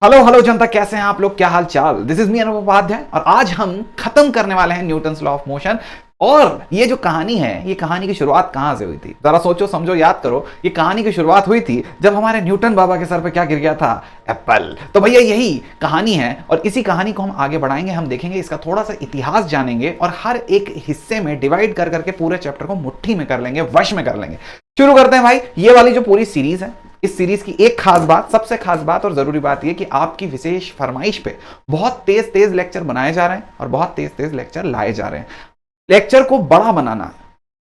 Hello hello जनता, कैसे हैं आप लोग? क्या हाल चाल? दिस इज मी अनुभव उपाध्याय और आज हम खत्म करने वाले हैं न्यूटन्स लॉ ऑफ मोशन। और ये जो कहानी है, ये कहानी की शुरुआत कहां से हुई थी? जरा सोचो समझो याद करो। ये कहानी की शुरुआत हुई थी जब हमारे न्यूटन बाबा के सर पे क्या गिर गया था? एप्पल। तो भैया यही कहानी है और इसी कहानी को हम आगे बढ़ाएंगे। हम देखेंगे, इसका थोड़ा सा इतिहास जानेंगे और हर एक हिस्से में डिवाइड कर करके पूरे चैप्टर को मुट्ठी में कर लेंगे, वश में कर लेंगे। शुरू करते हैं भाई। ये वाली जो पूरी सीरीज है, इस सीरीज की एक खास बात, सबसे खास बात और जरूरी बात यह कि आपकी विशेष फरमाइश पे बहुत तेज तेज लेक्चर बनाए जा रहे हैं और बहुत तेज तेज लेक्चर लाए जा रहे हैं। लेक्चर को बड़ा बनाना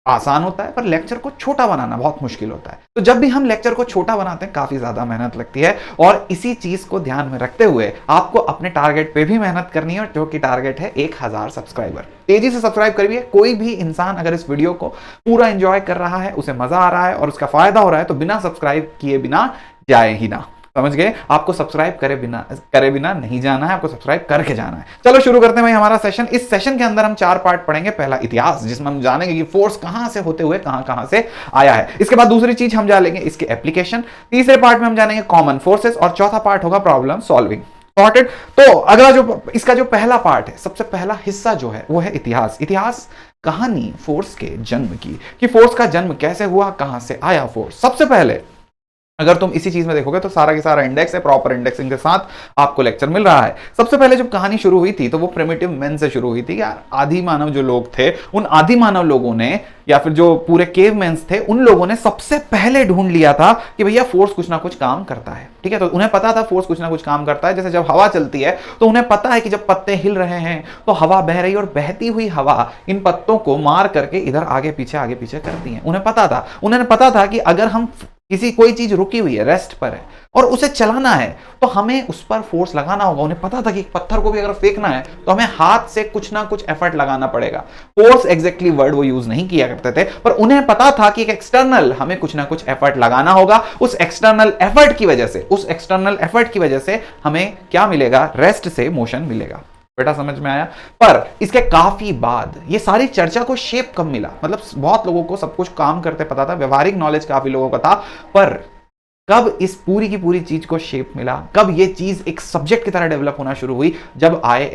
आसान होता है पर लेक्चर को छोटा बनाना बहुत मुश्किल होता है। तो जब भी हम लेक्चर को छोटा बनाते हैं काफी ज्यादा मेहनत लगती है और इसी चीज को ध्यान में रखते हुए आपको अपने टारगेट पे भी मेहनत करनी है, जो कि टारगेट है 1000 सब्सक्राइबर। तेजी से सब्सक्राइब करिए। कोई भी इंसान अगर इस वीडियो को पूरा एंजॉय कर रहा है, उसे मजा आ रहा है और उसका फायदा हो रहा है, तो बिना सब्सक्राइब किए बिना जाए ही ना। समझ गए? आपको सब्सक्राइब करे बिना नहीं जाना है, आपको सब्सक्राइब करके जाना है। चलो शुरू करते हैं भाई हमारा सेशन। इस सेशन के अंदर हम 4 पार्ट पढ़ेंगे। पहला इतिहास, जिसमें हम जानेंगे कि फोर्स कहां से होते हुए कहां से आया है। इसके बाद दूसरी चीज हम जानेंगे इसके एप्लीकेशन। तीसरे पार्ट में हम जानेंगे कॉमन फोर्सेस और चौथा पार्ट होगा प्रॉब्लम सॉल्विंग। सॉर्टेड। तो अगला जो इसका जो पहला पार्ट है, सबसे पहला हिस्सा जो है वो है इतिहास। इतिहास कहानी फोर्स के जन्म की, कि फोर्स का जन्म कैसे हुआ, कहां से आया फोर्स। सबसे पहले अगर तुम इसी चीज में देखोगे तो सारा की सारा इंडेक्स है, प्रॉपर इंडेक्सिंग के साथ आपको लेक्चर मिल रहा है। सबसे पहले जब कहानी शुरू हुई थी तो वो प्रिमिटिव मेन से शुरू हुई थी। यार आदि मानव जो लोग थे, उन आदि मानव लोगों ने या फिर जो पूरे केव मेंस थे, उन लोगों ने सबसे पहले ढूंढ लिया था कि भैया फोर्स कुछ ना कुछ काम करता है। ठीक है, तो उन्हें पता था फोर्स कुछ ना कुछ काम करता है। जैसे जब हवा चलती है तो उन्हें पता है कि जब पत्ते हिल रहे हैं तो हवा बह रही है और बहती हुई हवा इन पत्तों को मार करके इधर आगे पीछे करती है। उन्हें पता था कि अगर हम कोई चीज रुकी हुई है, रेस्ट पर है और उसे चलाना है तो हमें उस पर फोर्स लगाना होगा। उन्हें पता था कि पत्थर को भी अगर फेंकना है तो हमें हाथ से कुछ ना कुछ एफर्ट लगाना पड़ेगा। फोर्स एग्जैक्टली वर्ड वो यूज नहीं किया करते थे, पर उन्हें पता था कि एक एक्सटर्नल हमें कुछ ना कुछ एफर्ट लगाना होगा। उस एक्सटर्नल एफर्ट की वजह से हमें क्या मिलेगा? रेस्ट से मोशन मिलेगा। बेटा समझ में आया? पर इसके काफी बाद ये सारी चर्चा को शेप कब मिला? मतलब बहुत लोगों को सब कुछ काम करते पता था, व्यवहारिक नॉलेज काफी लोगों का था, पर कब इस पूरी की पूरी चीज को शेप मिला, कब ये चीज एक सब्जेक्ट की तरह डेवलप होना शुरू हुई? जब आए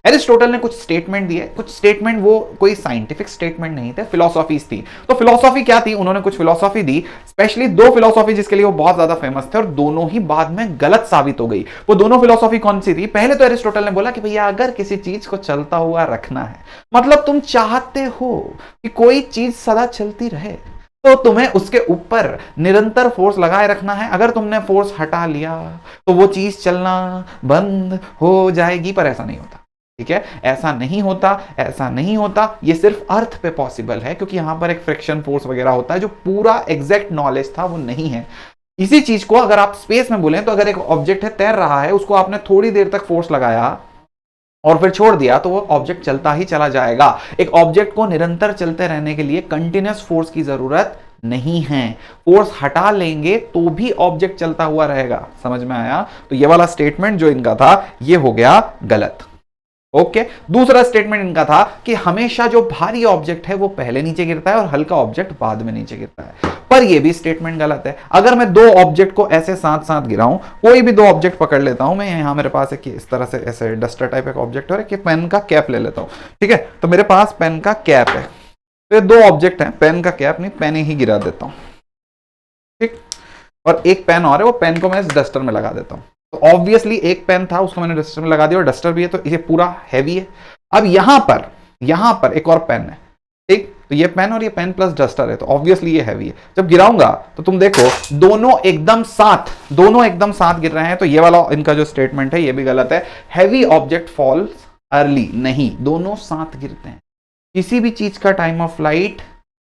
एरिस्टोटल ने कुछ स्टेटमेंट दिए। कुछ स्टेटमेंट वो कोई साइंटिफिक स्टेटमेंट नहीं थे, फिलोसॉफीज थी। तो फिलोसॉफी क्या थी? उन्होंने कुछ फिलोसॉफी दी, स्पेशली 2 फिलोसॉफी जिसके लिए वो बहुत ज्यादा फेमस थे और दोनों ही बाद में गलत साबित हो गई। वो दोनों फिलोसॉफी कौन सी थी? पहले तो एरिस्टोटल ने बोला कि भैया अगर किसी चीज को चलता हुआ रखना है, मतलब तुम चाहते हो कि कोई चीज सदा चलती रहे, तो तुम्हें उसके ऊपर निरंतर फोर्स लगाए रखना है। अगर तुमने फोर्स हटा लिया तो वो चीज चलना बंद हो जाएगी। पर ऐसा नहीं होता। ठीक है, ऐसा नहीं होता। ये सिर्फ अर्थ पे पॉसिबल है क्योंकि यहां पर एक फ्रिक्शन फोर्स वगैरह होता है। जो पूरा एग्जैक्ट नॉलेज था वो नहीं है। इसी चीज को अगर आप स्पेस में बोलें तो अगर एक ऑब्जेक्ट है, तैर रहा है, उसको आपने थोड़ी देर तक फोर्स लगाया और फिर छोड़ दिया तो वो ऑब्जेक्ट चलता ही चला जाएगा। एक ऑब्जेक्ट को निरंतर चलते रहने के लिए कंटिन्यूअस फोर्स की जरूरत नहीं है। फोर्स हटा लेंगे तो भी ऑब्जेक्ट चलता हुआ रहेगा। समझ में आया? तो ये वाला स्टेटमेंट जो इनका था ये हो गया गलत। ओके। दूसरा स्टेटमेंट इनका था कि हमेशा जो भारी ऑब्जेक्ट है वो पहले नीचे गिरता है और हल्का ऑब्जेक्ट बाद में नीचे गिरता है। पर ये भी स्टेटमेंट गलत है। अगर मैं 2 ऑब्जेक्ट को ऐसे साथ साथ गिराऊं, कोई भी 2 ऑब्जेक्ट पकड़ लेता हूं मैं, यहां मेरे पास एक इस तरह से ऐसे डस्टर टाइप एक ऑब्जेक्ट है कि पेन का कैप ले लेता हूं। ठीक है, तो मेरे पास पेन का कैप है, तो 2 ऑब्जेक्ट है, पेन का कैप नहीं, पेन ही गिरा देता हूं। ठीक, और एक पेन और है, वो पेन को मैं इस डस्टर में लगा देता हूं। तो ऑब्वियसली एक पेन था, उसको मैंने डस्टर में लगा दिया और डस्टर भी है तो ये पूरा हैवी है। अब यहां पर एक और पेन है। ठीक, तो ये पेन और ये पेन प्लस डस्टर है तो ऑब्वियसली ये हैवी है। जब गिराऊंगा तो तुम देखो दोनों एकदम साथ गिर रहे हैं। तो ये वाला इनका जो स्टेटमेंट है ये भी गलत है। हैवी ऑब्जेक्ट फॉल्स अर्ली, नहीं, दोनों साथ गिरते हैं। किसी भी चीज का टाइम ऑफ फ्लाइट,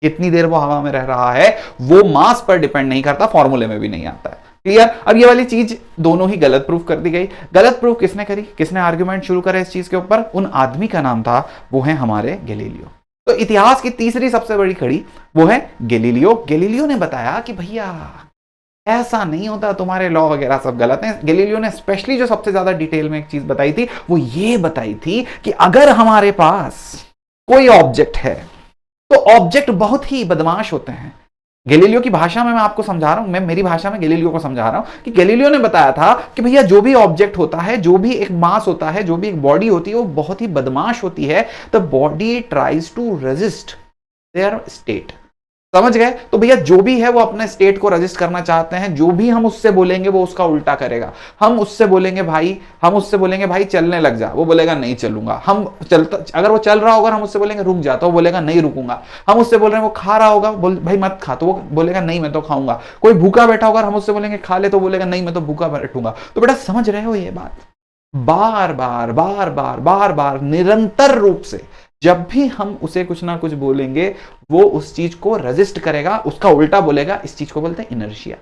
कितनी देर वो हवा में रह रहा है, वो मास पर डिपेंड नहीं करता, फॉर्मूले में भी नहीं आता है। क्लियर? अब ये वाली चीज दोनों ही गलत प्रूफ कर दी गई। गलत प्रूफ किसने करी? किसने आर्ग्यूमेंट शुरू करा इस चीज के ऊपर? उन आदमी का नाम था, वो है हमारे गैलीलियो। तो इतिहास की तीसरी सबसे बड़ी कड़ी वो है गैलीलियो। गैलीलियो ने बताया कि भैया ऐसा नहीं होता, तुम्हारे लॉ वगैरह सब गलत हैं। गैलीलियो ने स्पेशली जो सबसे ज्यादा डिटेल में एक चीज बताई थी वो ये बताई थी कि अगर हमारे पास कोई ऑब्जेक्ट है तो ऑब्जेक्ट बहुत ही बदमाश होते हैं। गैलीलियो की भाषा में मैं आपको समझा रहा हूं, मैं मेरी भाषा में गैलीलियो को समझा रहा हूं कि गैलीलियो ने बताया था कि भैया जो भी ऑब्जेक्ट होता है, जो भी एक मास होता है, जो भी एक बॉडी होती है, वो बहुत ही बदमाश होती है। The body tries to resist their state. समझ गए? तो भैया जो भी है वो अपने स्टेट को रजिस्ट करना चाहते हैं। जो भी हम उससे बोलेंगे वो उसका उल्टा करेगा। हम उससे बोलेंगे भाई चलने लग जा, वो बोलेगा नहीं चलूंगा। हम चलता, अगर वो चल रहा होगा हम उससे बोलेंगे रुक जा, तो वो बोलेगा नहीं रुकूंगा। हम उससे बोल रहे हैं वो खा रहा होगा, बोल भाई मत खा, तो वो बोलेगा नहीं मैं तो खाऊंगा। कोई भूखा बैठा होगा, हम उससे बोलेंगे खा ले, तो बोलेगा नहीं मैं तो भूखा बैठूंगा। तो बेटा समझ रहे हो ये बात? बार बार बार बार बार बार निरंतर रूप से जब भी हम उसे कुछ ना कुछ बोलेंगे वो उस चीज को रेजिस्ट करेगा, उसका उल्टा बोलेगा। इस चीज को बोलते हैं इनर्शिया।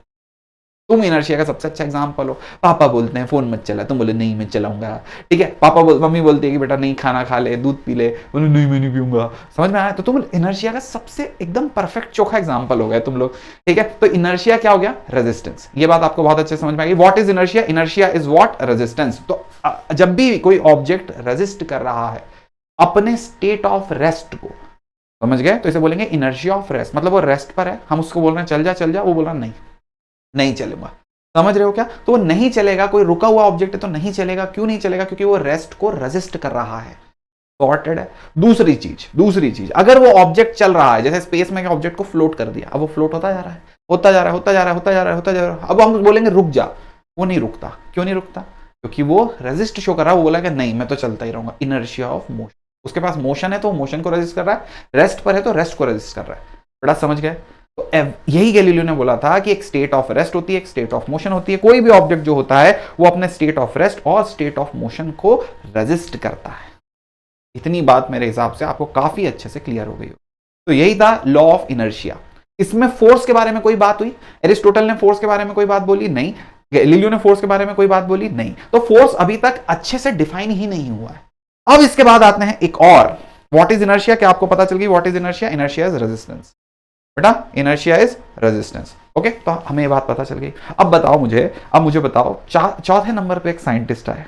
तुम इनर्शिया का सबसे अच्छा एग्जांपल हो। पापा बोलते हैं फोन मत चला, तुम बोले नहीं मैं चलाऊंगा, ठीक है। मम्मी बोलती है कि बेटा नहीं खाना खा ले, दूध पी ले, बोले नहीं मैं नहीं पीऊंगा। समझ में आया? तो तुम इनर्शिया का सबसे एकदम परफेक्ट चोखा एग्जांपल हो गए तुम लोग, ठीक है। तो इनर्शिया क्या हो गया? रेजिस्टेंस। ये बात आपको बहुत अच्छे समझ में आएगी। What is inertia? Inertia is what? Resistance. तो जब भी कोई ऑब्जेक्ट रेजिस्ट कर रहा है अपने स्टेट ऑफ रेस्ट को, समझ गए, तो इसे बोलेंगे इनर्शिया ऑफ रेस्ट। मतलब वो रेस्ट पर है, हम उसको बोल रहे हैं चल जा चल जा, वो बोल रहा नहीं चलूंगा। समझ रहे हो क्या? तो वो नहीं चलेगा। कोई रुका हुआ ऑब्जेक्ट है तो नहीं चलेगा। क्यों नहीं चलेगा? क्योंकि वो रेस्ट को रेजिस्ट कर रहा है। सॉर्टेड है। दूसरी चीज, अगर वो ऑब्जेक्ट चल रहा है, जैसे स्पेस में ऑब्जेक्ट को फ्लोट कर दिया, अब वो फ्लोट होता जा रहा है, होता जा रहा है। अब हम बोलेंगे रुक जा, वो नहीं रुकता। क्यों नहीं रुकता? क्योंकि वो रेजिस्ट शो कर रहा है। वो बोला कि नहीं मैं तो चलता ही रहूंगा। Inertia of motion. उसके पास मोशन है तो मोशन को रेजिस्ट कर रहा है, रेस्ट पर है तो रेस्ट को रेजिस्ट कर रहा है। बड़ा समझ गए? तो यही गैलीलियो ने बोला था कि एक स्टेट ऑफ रेस्ट होती है, एक स्टेट ऑफ मोशन होती है। कोई भी ऑब्जेक्ट जो होता है वो अपने स्टेट ऑफ रेस्ट और स्टेट ऑफ मोशन को रेजिस्ट करता है। इतनी बात मेरे हिसाब से आपको काफी अच्छे से क्लियर हो गई हो। तो यही था लॉ ऑफ इनर्शिया। इसमें फोर्स के बारे में कोई बात हुई? एरिस्टोटल ने फोर्स के बारे में कोई बात बोली? नहीं। गैलीलियो ने फोर्स के बारे में कोई बात बोली? नहीं। तो फोर्स अभी तक अच्छे से डिफाइन ही नहीं हुआ है। अब इसके बाद आते हैं एक और, व्हाट इज इनर्शिया। क्या आपको पता चल गई what is inertia? Inertia is resistance. बेटा इनर्शिया इज रेजिस्टेंस। ओके, तो हमें ये बात पता चल गई। अब मुझे बताओ चौथे नंबर पे एक साइंटिस्ट आए।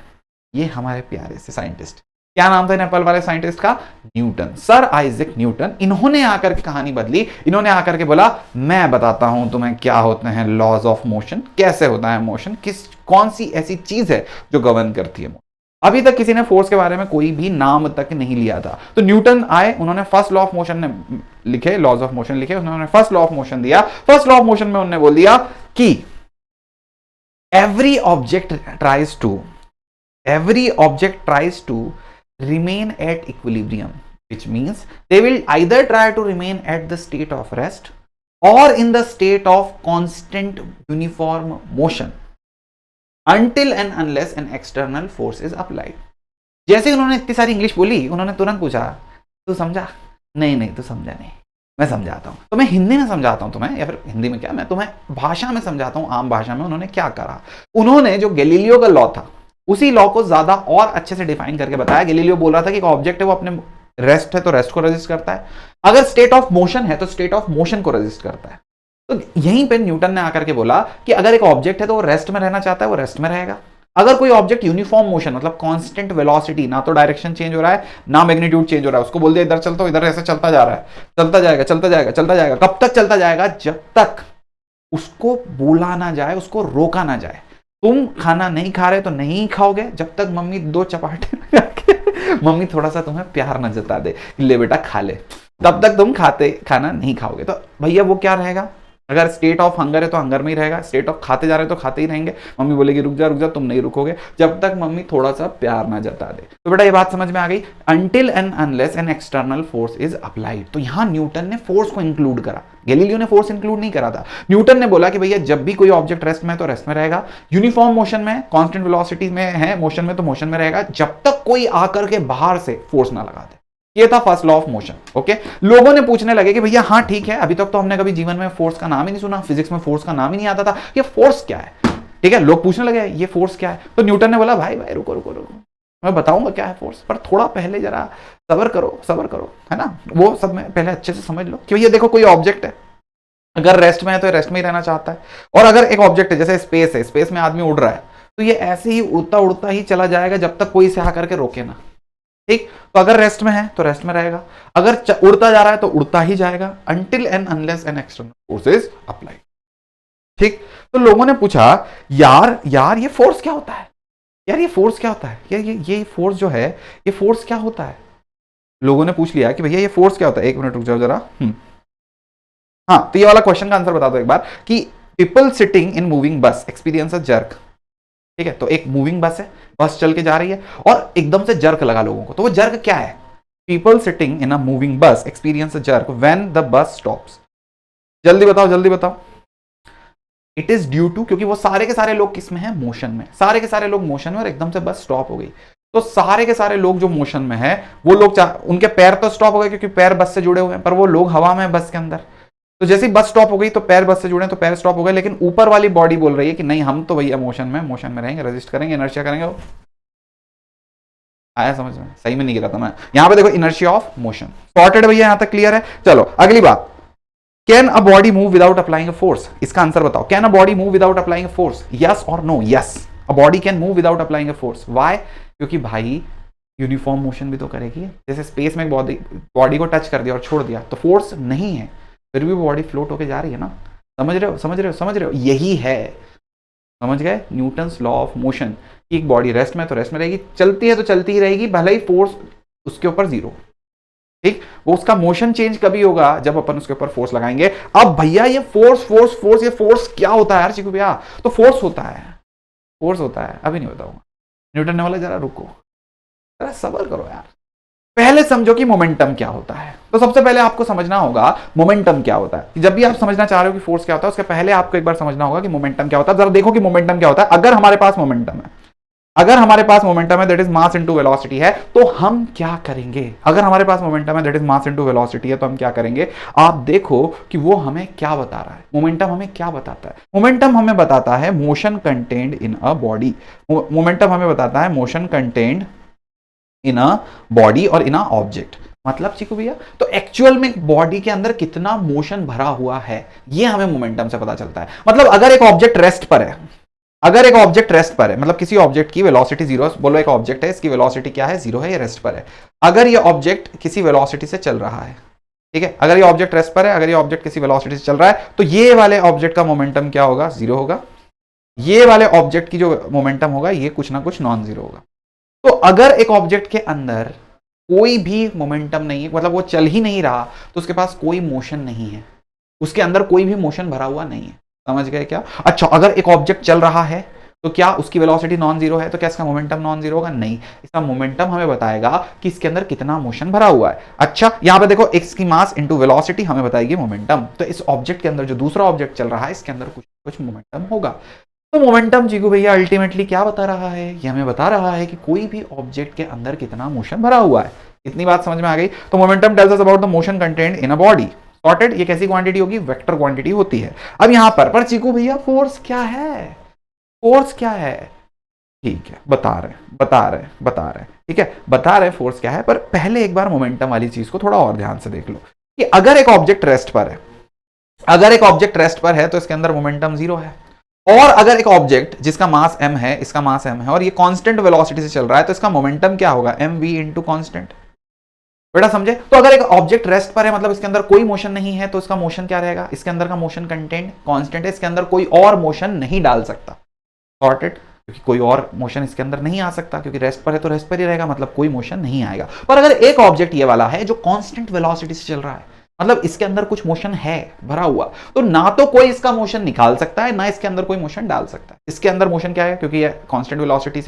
ये हमारे प्यारे से साइंटिस्ट, क्या नाम था नेपाल वाले साइंटिस्ट का? Newton, sir Isaac Newton. इन्होंने आकर के कहानी बदली। इन्होंने आकर के बोला मैं बताता हूं तुम्हें क्या होते हैं लॉज ऑफ मोशन, कैसे होता है मोशन, कौन सी ऐसी चीज है जो गवर्न करती है। अभी तक किसी ने फोर्स के बारे में कोई भी नाम तक नहीं लिया था। तो न्यूटन आए, उन्होंने फर्स्ट लॉ ऑफ मोशन ने लिखे, लॉज ऑफ मोशन लिखे, उन्होंने फर्स्ट लॉ ऑफ मोशन दिया। फर्स्ट लॉ ऑफ मोशन में उन्होंने बोल दिया कि every object tries to remain at equilibrium, which means they will either try to remain at the state of rest or in the state of constant uniform motion until and unless an external force is applied. जैसे उन्होंने इतनी सारी English बोली, उन्होंने तुरंत पूछा तू समझा? नहीं तू समझा नहीं, मैं समझाता हूं। तो मैं हिंदी में समझाता हूं तुम्हें, या फिर हिंदी में क्या, मैं तुम्हें भाषा में समझाता हूं, आम भाषा में। उन्होंने क्या करा, उन्होंने जो गैलीलियो का लॉ था उसी लॉ को ज्यादा और अच्छे से डिफाइन करके बताया। गैलीलियो बोल रहा था कि एक ऑब्जेक्ट है वो अपने रेस्ट है तो रेस्ट को रेजिस्ट करता है, अगर स्टेट ऑफ मोशन है तो स्टेट ऑफ मोशन को रेजिस्ट करता है। तो यहीं पे न्यूटन ने आकर के बोला कि अगर एक ऑब्जेक्ट है तो वो रेस्ट में रहना चाहता है, वो रेस्ट में रहेगा। अगर कोई ऑब्जेक्ट यूनिफॉर्म मोशन मतलब कांस्टेंट वेलोसिटी, ना तो डायरेक्शन चेंज हो रहा है ना मैग्नीट्यूड चेंज हो रहा है, उसको बोल दिया इधर चलता हो, इधर ऐसे चलता जा रहा है, चलता जाएगा। कब तक चलता जाएगा? जब तक उसको बोला ना जाए, उसको रोका ना जाए। तुम खाना नहीं खा रहे तो नहीं खाओगे जब तक मम्मी दो चपाटे लगा के मम्मी थोड़ा सा तुम्हें प्यार न जता दे, ले बेटा खा ले, तब तक तुम खाना नहीं खाओगे। तो भैया वो क्या रहेगा? अगर स्टेट ऑफ हंगर है तो हंगर में ही रहेगा, स्टेट ऑफ खाते जा रहे तो खाते ही रहेंगे। मम्मी बोलेगी रुक जा, तुम नहीं रुकोगे जब तक मम्मी थोड़ा सा प्यार ना जता दे। तो बेटा ये बात समझ में आ गई, until and unless an external force is applied. तो यहां न्यूटन ने फोर्स को इंक्लूड करा, गैलीलियो ने फोर्स इंक्लूड नहीं करा था। न्यूटन ने बोला कि भैया जब भी कोई ऑब्जेक्ट रेस्ट में है तो रेस्ट में रहेगा, यूनिफॉर्म मोशन में, कांस्टेंट वेलोसिटी में है मोशन में तो मोशन में रहेगा, जब तक कोई आकर के बाहर से फोर्स ना लगा दे। ये था first law of motion. Okay, लोगों ने पूछने लगे कि भैया हाँ ठीक है, अभी तक तो हमने कभी जीवन में फोर्स का नाम ही नहीं सुना, फिजिक्स में फोर्स का नाम ही नहीं आता था, ये फोर्स क्या है? ठीक है, लोग पूछने लगे ये फोर्स क्या है। तो न्यूटन ने बोला भाई रुको, मैं बताऊंगा क्या है फोर्स, पर थोड़ा पहले जरा सब्र करो, है ना। वो सब में पहले अच्छे से समझ लो कि भैया देखो कोई ऑब्जेक्ट है, अगर रेस्ट में है तो रेस्ट में ही रहना चाहता है, और अगर एक ऑब्जेक्ट है जैसे स्पेस है, स्पेस में आदमी उड़ रहा है तो ये ऐसे ही उड़ता ही चला जाएगा जब तक कोई से आकर के रोके ना। ठीक, तो अगर रेस्ट में है तो रेस्ट में रहेगा, अगर उड़ता जा रहा है तो उड़ता ही जाएगा, until and unless an external force is applied। ठीक, तो लोगों ने पूछा यार यार ये फोर्स क्या होता है, यार ये फोर्स क्या होता है, ये फोर्स जो है ये फोर्स क्या होता है। लोगों ने पूछ लिया कि भैया ये फोर्स क्या होता है, एक मिनट रुक जाओ जरा। हाँ, तो ये वाला क्वेश्चन का आंसर बता दो एक बार कि पीपल सिटिंग इन मूविंग बस एक्सपीरियंस अ जर्क। ठीक है, तो एक मूविंग बस है, बस चल के जा रही है और एकदम से जर्क लगा लोगों को, तो वो जर्क क्या है। People sitting in a moving बस experience a jerk when the bus stops. जल्दी बताओ जल्दी बताओ। इट इज ड्यू टू, क्योंकि वो सारे के सारे लोग किसमें हैं, मोशन में, सारे के सारे लोग मोशन में और एकदम से बस स्टॉप हो गई, तो सारे के सारे लोग जो मोशन में है वो लोग उनके पैर तो स्टॉप हो गए क्योंकि पैर बस से जुड़े हुए हैं, पर वो लोग हवा में बस के अंदर, तो जैसे ही बस स्टॉप हो गई तो पैर बस से जुड़े तो पैर स्टॉप हो गए, लेकिन ऊपर वाली बॉडी बोल रही है कि नहीं हम तो भैया मोशन में रहेंगे, रेजिस्ट करेंगे, इनर्शिया करेंगे। आया समझ में, सही में नहीं गिरा था मैं, यहां पे देखो इनर्शिया ऑफ मोशन सॉर्टेड भैया, यहां तक क्लियर है। चलो अगली बात, can a body move without applying a force, इसका आंसर बताओ, can a body move without applying a force, yes और no. Yes, a body can move without applying a force, why, क्योंकि भाई यूनिफॉर्म मोशन भी तो करेगी, जैसे space में बॉडी को टच कर दिया और छोड़ दिया तो फोर्स नहीं है, फिर भी बॉडी फ्लोट होके जा रही है ना, समझ रहे हो समझ रहे हो समझ रहे हो, यही है, समझ गए, न्यूटन्स लॉ ऑफ मोशन कि एक बॉडी रेस्ट में तो रेस्ट में रहेगी, चलती है तो चलती ही रहेगी, भले ही फोर्स उसके ऊपर जीरो। ठीक, वो उसका मोशन चेंज कभी होगा जब अपन उसके ऊपर फोर्स लगाएंगे। अब भैया ये फोर्स ये फोर्स क्या होता है यार चिकू भैया, तो फोर्स होता है, अभी नहीं बताऊंगा, न्यूटन ने बोला जरा रुको, जरा सब्र करो यार, पहले समझो कि मोमेंटम क्या होता है। तो सबसे पहले आपको समझना होगा मोमेंटम क्या होता है, जब भी आप समझना चाह रहे हो कि फोर्स क्या होता है उसके पहले आपको एक बार समझना होगा कि मोमेंटम क्या होता है। जरा देखो कि मोमेंटम क्या होता है। अगर हमारे पास मोमेंटम है that is mass into velocity है, तो हम क्या करेंगे, अगर हमारे पास मोमेंटम है that is mass into velocity है तो हम क्या करेंगे। आप देखो कि वो हमें क्या बता रहा है, मोमेंटम हमें क्या बताता है, मोमेंटम हमें बताता है motion contained in a body, momentum हमें बताता है motion contained in a body और इन अ ऑब्जेक्ट। मतलब चिकू भैया तो एक्चुअल में बॉडी के अंदर कितना मोशन भरा हुआ है ये हमें मोमेंटम से पता चलता है। मतलब अगर एक ऑब्जेक्ट रेस्ट पर है, मतलब किसी ऑब्जेक्ट की वेलोसिटी जीरो, बोलो एक ऑब्जेक्ट है इसकी वेलोसिटी क्या है, जीरो है, ये रेस्ट पर है। अगर ये ऑब्जेक्ट किसी वेलोसिटी से चल रहा है, ठीक है, अगर ये ऑब्जेक्ट रेस्ट पर है, अगर ये ऑब्जेक्ट किसी वेलोसिटी से चल रहा है तो ये वाले ऑब्जेक्ट का मोमेंटम क्या होगा, जीरो होगा। ये वाले ऑब्जेक्ट की जो मोमेंटम होगा ये कुछ ना कुछ नॉन जीरो होगा। तो अगर एक ऑब्जेक्ट के अंदर कोई भी मोमेंटम नहीं है, मतलब वो चल ही नहीं रहा, तो उसके पास कोई मोशन नहीं है, उसके अंदर कोई भी मोशन भरा हुआ नहीं है, समझ गए क्या। अच्छा, अगर एक ऑब्जेक्ट चल रहा है तो क्या उसकी वेलोसिटी नॉन जीरो है, तो क्या इसका मोमेंटम नॉन जीरो होगा, नहीं, इसका मोमेंटम हमें बताएगा कि इसके अंदर कितना मोशन भरा हुआ है। अच्छा, यहां पे देखो एक्स की मास इंटू वेलोसिटी हमें बताएगी मोमेंटम, तो इस ऑब्जेक्ट के अंदर जो दूसरा ऑब्जेक्ट चल रहा है इसके अंदर कुछ मोमेंटम होगा। तो मोमेंटम जीगू भैया अल्टीमेटली क्या बता रहा है, ये हमें बता रहा है कि कोई भी ऑब्जेक्ट के अंदर कितना मोशन भरा हुआ है। इतनी बात समझ में आ गई। तो momentum tells us about the motion content in a body, sorted. ये कैसी क्वांटिटी होगी, वेक्टर क्वांटिटी होती है। अब यहां पर चीकू भैया फोर्स क्या है, फोर्स क्या है, ठीक है बता रहे, ठीक है बता रहे फोर्स क्या है, पर पहले एक बार मोमेंटम वाली चीज को थोड़ा और ध्यान से देख लो कि अगर एक ऑब्जेक्ट रेस्ट पर है तो इसके अंदर मोमेंटम जीरो है, और अगर एक ऑब्जेक्ट जिसका मास m है, इसका मास m है और ये कांस्टेंट वेलोसिटी से चल रहा है तो इसका मोमेंटम क्या होगा, mv इंटू कांस्टेंट। बेटा समझे। तो अगर एक ऑब्जेक्ट रेस्ट पर है मतलब इसके अंदर कोई मोशन नहीं है, तो इसका मोशन क्या रहेगा, इसके अंदर का मोशन कंटेंट कांस्टेंट है, इसके अंदर कोई और मोशन नहीं डाल सकता, सॉर्टेड, क्योंकि कोई और मोशन इसके अंदर नहीं आ सकता, क्योंकि रेस्ट पर है तो रेस्ट पर ही रहेगा, मतलब कोई मोशन नहीं आएगा। पर अगर एक ऑब्जेक्ट ये वाला है जो कांस्टेंट वेलोसिटी से चल रहा है, मतलब इसके अंदर कुछ मोशन है भरा हुआ, तो ना तो कोई इसका मोशन निकाल सकता है ना इसके अंदर कोई मोशन डाल सकता है। इसके अंदर मोशन क्या है, क्योंकि ये कांस्टेंट वेलोसिटी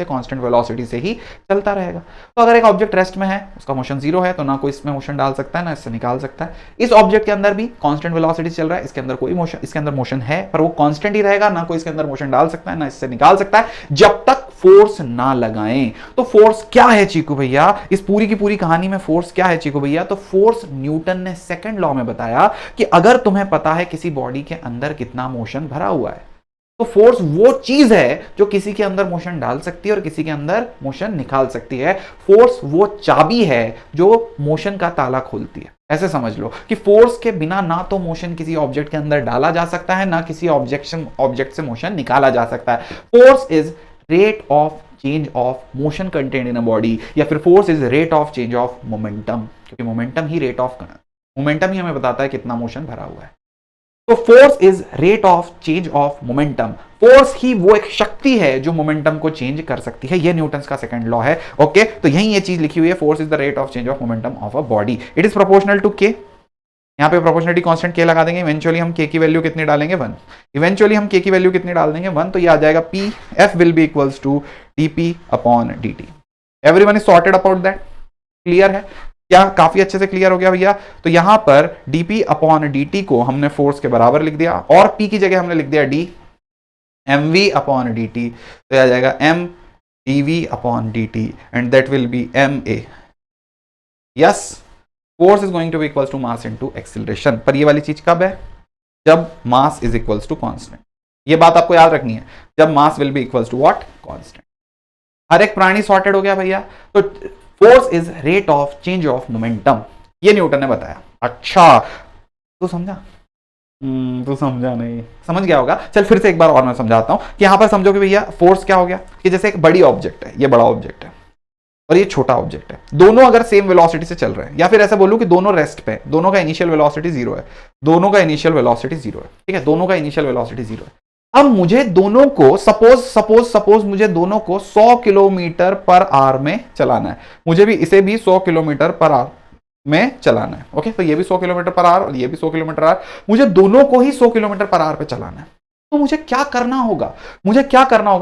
से ही चलता रहेगा। तो अगर एक ऑब्जेक्ट रेस्ट में है, उसका मोशन जीरो है, तो ना कोई इसमें मोशन डाल सकता है ना इससे निकाल सकता है। इस ऑब्जेक्ट के अंदर भी कांस्टेंट वेलोसिटी चल रहा है, इसके अंदर कोई मोशन, इसके अंदर मोशन है पर वो कांस्टेंट ही रहेगा, ना कोई इसके अंदर मोशन डाल सकता है ना इससे निकाल सकता है, जब तक फोर्स ना लगाएं। तो फोर्स क्या है चीकू भैया, इस पूरी की पूरी कहानी में फोर्स क्या है चीकू भैया, तो फोर्स न्यूटन ने सेकंड लॉ में बताया कि अगर तुम्हें पता है किसी बॉडी के अंदर कितना मोशन भरा हुआ है, तो फोर्स वो चीज है जो किसी के अंदर मोशन डाल सकती है और किसी के अंदर मोशन निकाल सकती है। फोर्स वो चाबी है जो मोशन का ताला खोलती है। ऐसे समझ लो कि फोर्स के बिना ना तो मोशन किसी ऑब्जेक्ट के अंदर डाला जा सकता है, ना किसी ऑब्जेक्ट से मोशन निकाला जा सकता है। Force is rate of change of motion content in a body, या फिर force is rate of change of momentum, क्योंकि मोमेंटम ही मोमेंटम ही हमें बताता है कितना मोशन भरा हुआ है। तो force is rate of change of momentum, force ही वो एक शक्ति है जो मोमेंटम को चेंज कर सकती है, ये न्यूटन्स का सेकंड लॉ है। ओके, तो यही ये चीज लिखी हुई है, force is the rate of change of momentum of a body, it is proportional to के। यहाँ पे प्रोपोर्शनलिटी कांस्टेंट के लगा देंगे, इवेंचुअली हम के की वैल्यू कितनी डालेंगे 1, इवेंचुअली हम के की वैल्यू कितनी डाल देंगे 1, तो ये आ जाएगा P F will be equals to dp upon dt। Everyone is sorted about that, clear है क्या? काफी अच्छे से क्लियर हो गया भैया। तो यहां पर dp अपॉन dt को हमने फोर्स के बराबर लिख दिया, और p की जगह हमने लिख दिया d mv अपॉन dt, तो यह आ जाएगा m dv upon dt and that will be ma। Yes, force is going to be equals to mass into acceleration, पर ये वाली चीज कब है? जब mass is equals to constant. ये बात आपको याद रखनी है, जब mass will be equals to what? Constant. हर एक प्राणी सॉर्टेड हो गया भैया। तो force is rate of change of momentum, ये न्यूटन ने बताया। अच्छा, तू समझा? तू समझा नहीं, समझ गया होगा। चल फिर से एक बार और मैं समझाता हूं कि यहां पर समझो कि भैया फोर्स क्या हो गया, कि जैसे एक बड़ी ऑब्जेक्ट है, ये बड़ा ऑब्जेक्ट है और ये छोटा ऑब्जेक्ट है, दोनों अगर सेम वेलोसिटी से चल रहे हैं, या फिर ऐसा बोलूं कि दोनों रेस्ट पे, दोनों का इनिशियल वेलोसिटी 0 है, दोनों का इनिशियल वेलोसिटी 0 है, ठीक है, दोनों का इनिशियल वेलोसिटी 0 है। अब मुझे दोनों को सपोज मुझे दोनों को 100 किलोमीटर पर आवर में चलाना है, मुझे भी इसे भी 100 किलोमीटर पर आवर में चलाना है। ओके, तो ये भी 100 किलोमीटर पर आवर और ये भी 100 किलोमीटर आवर, मुझे दोनों को ही 100 किलोमीटर पर आवर पे चलाना है। तो मुझे क्या करना होगा?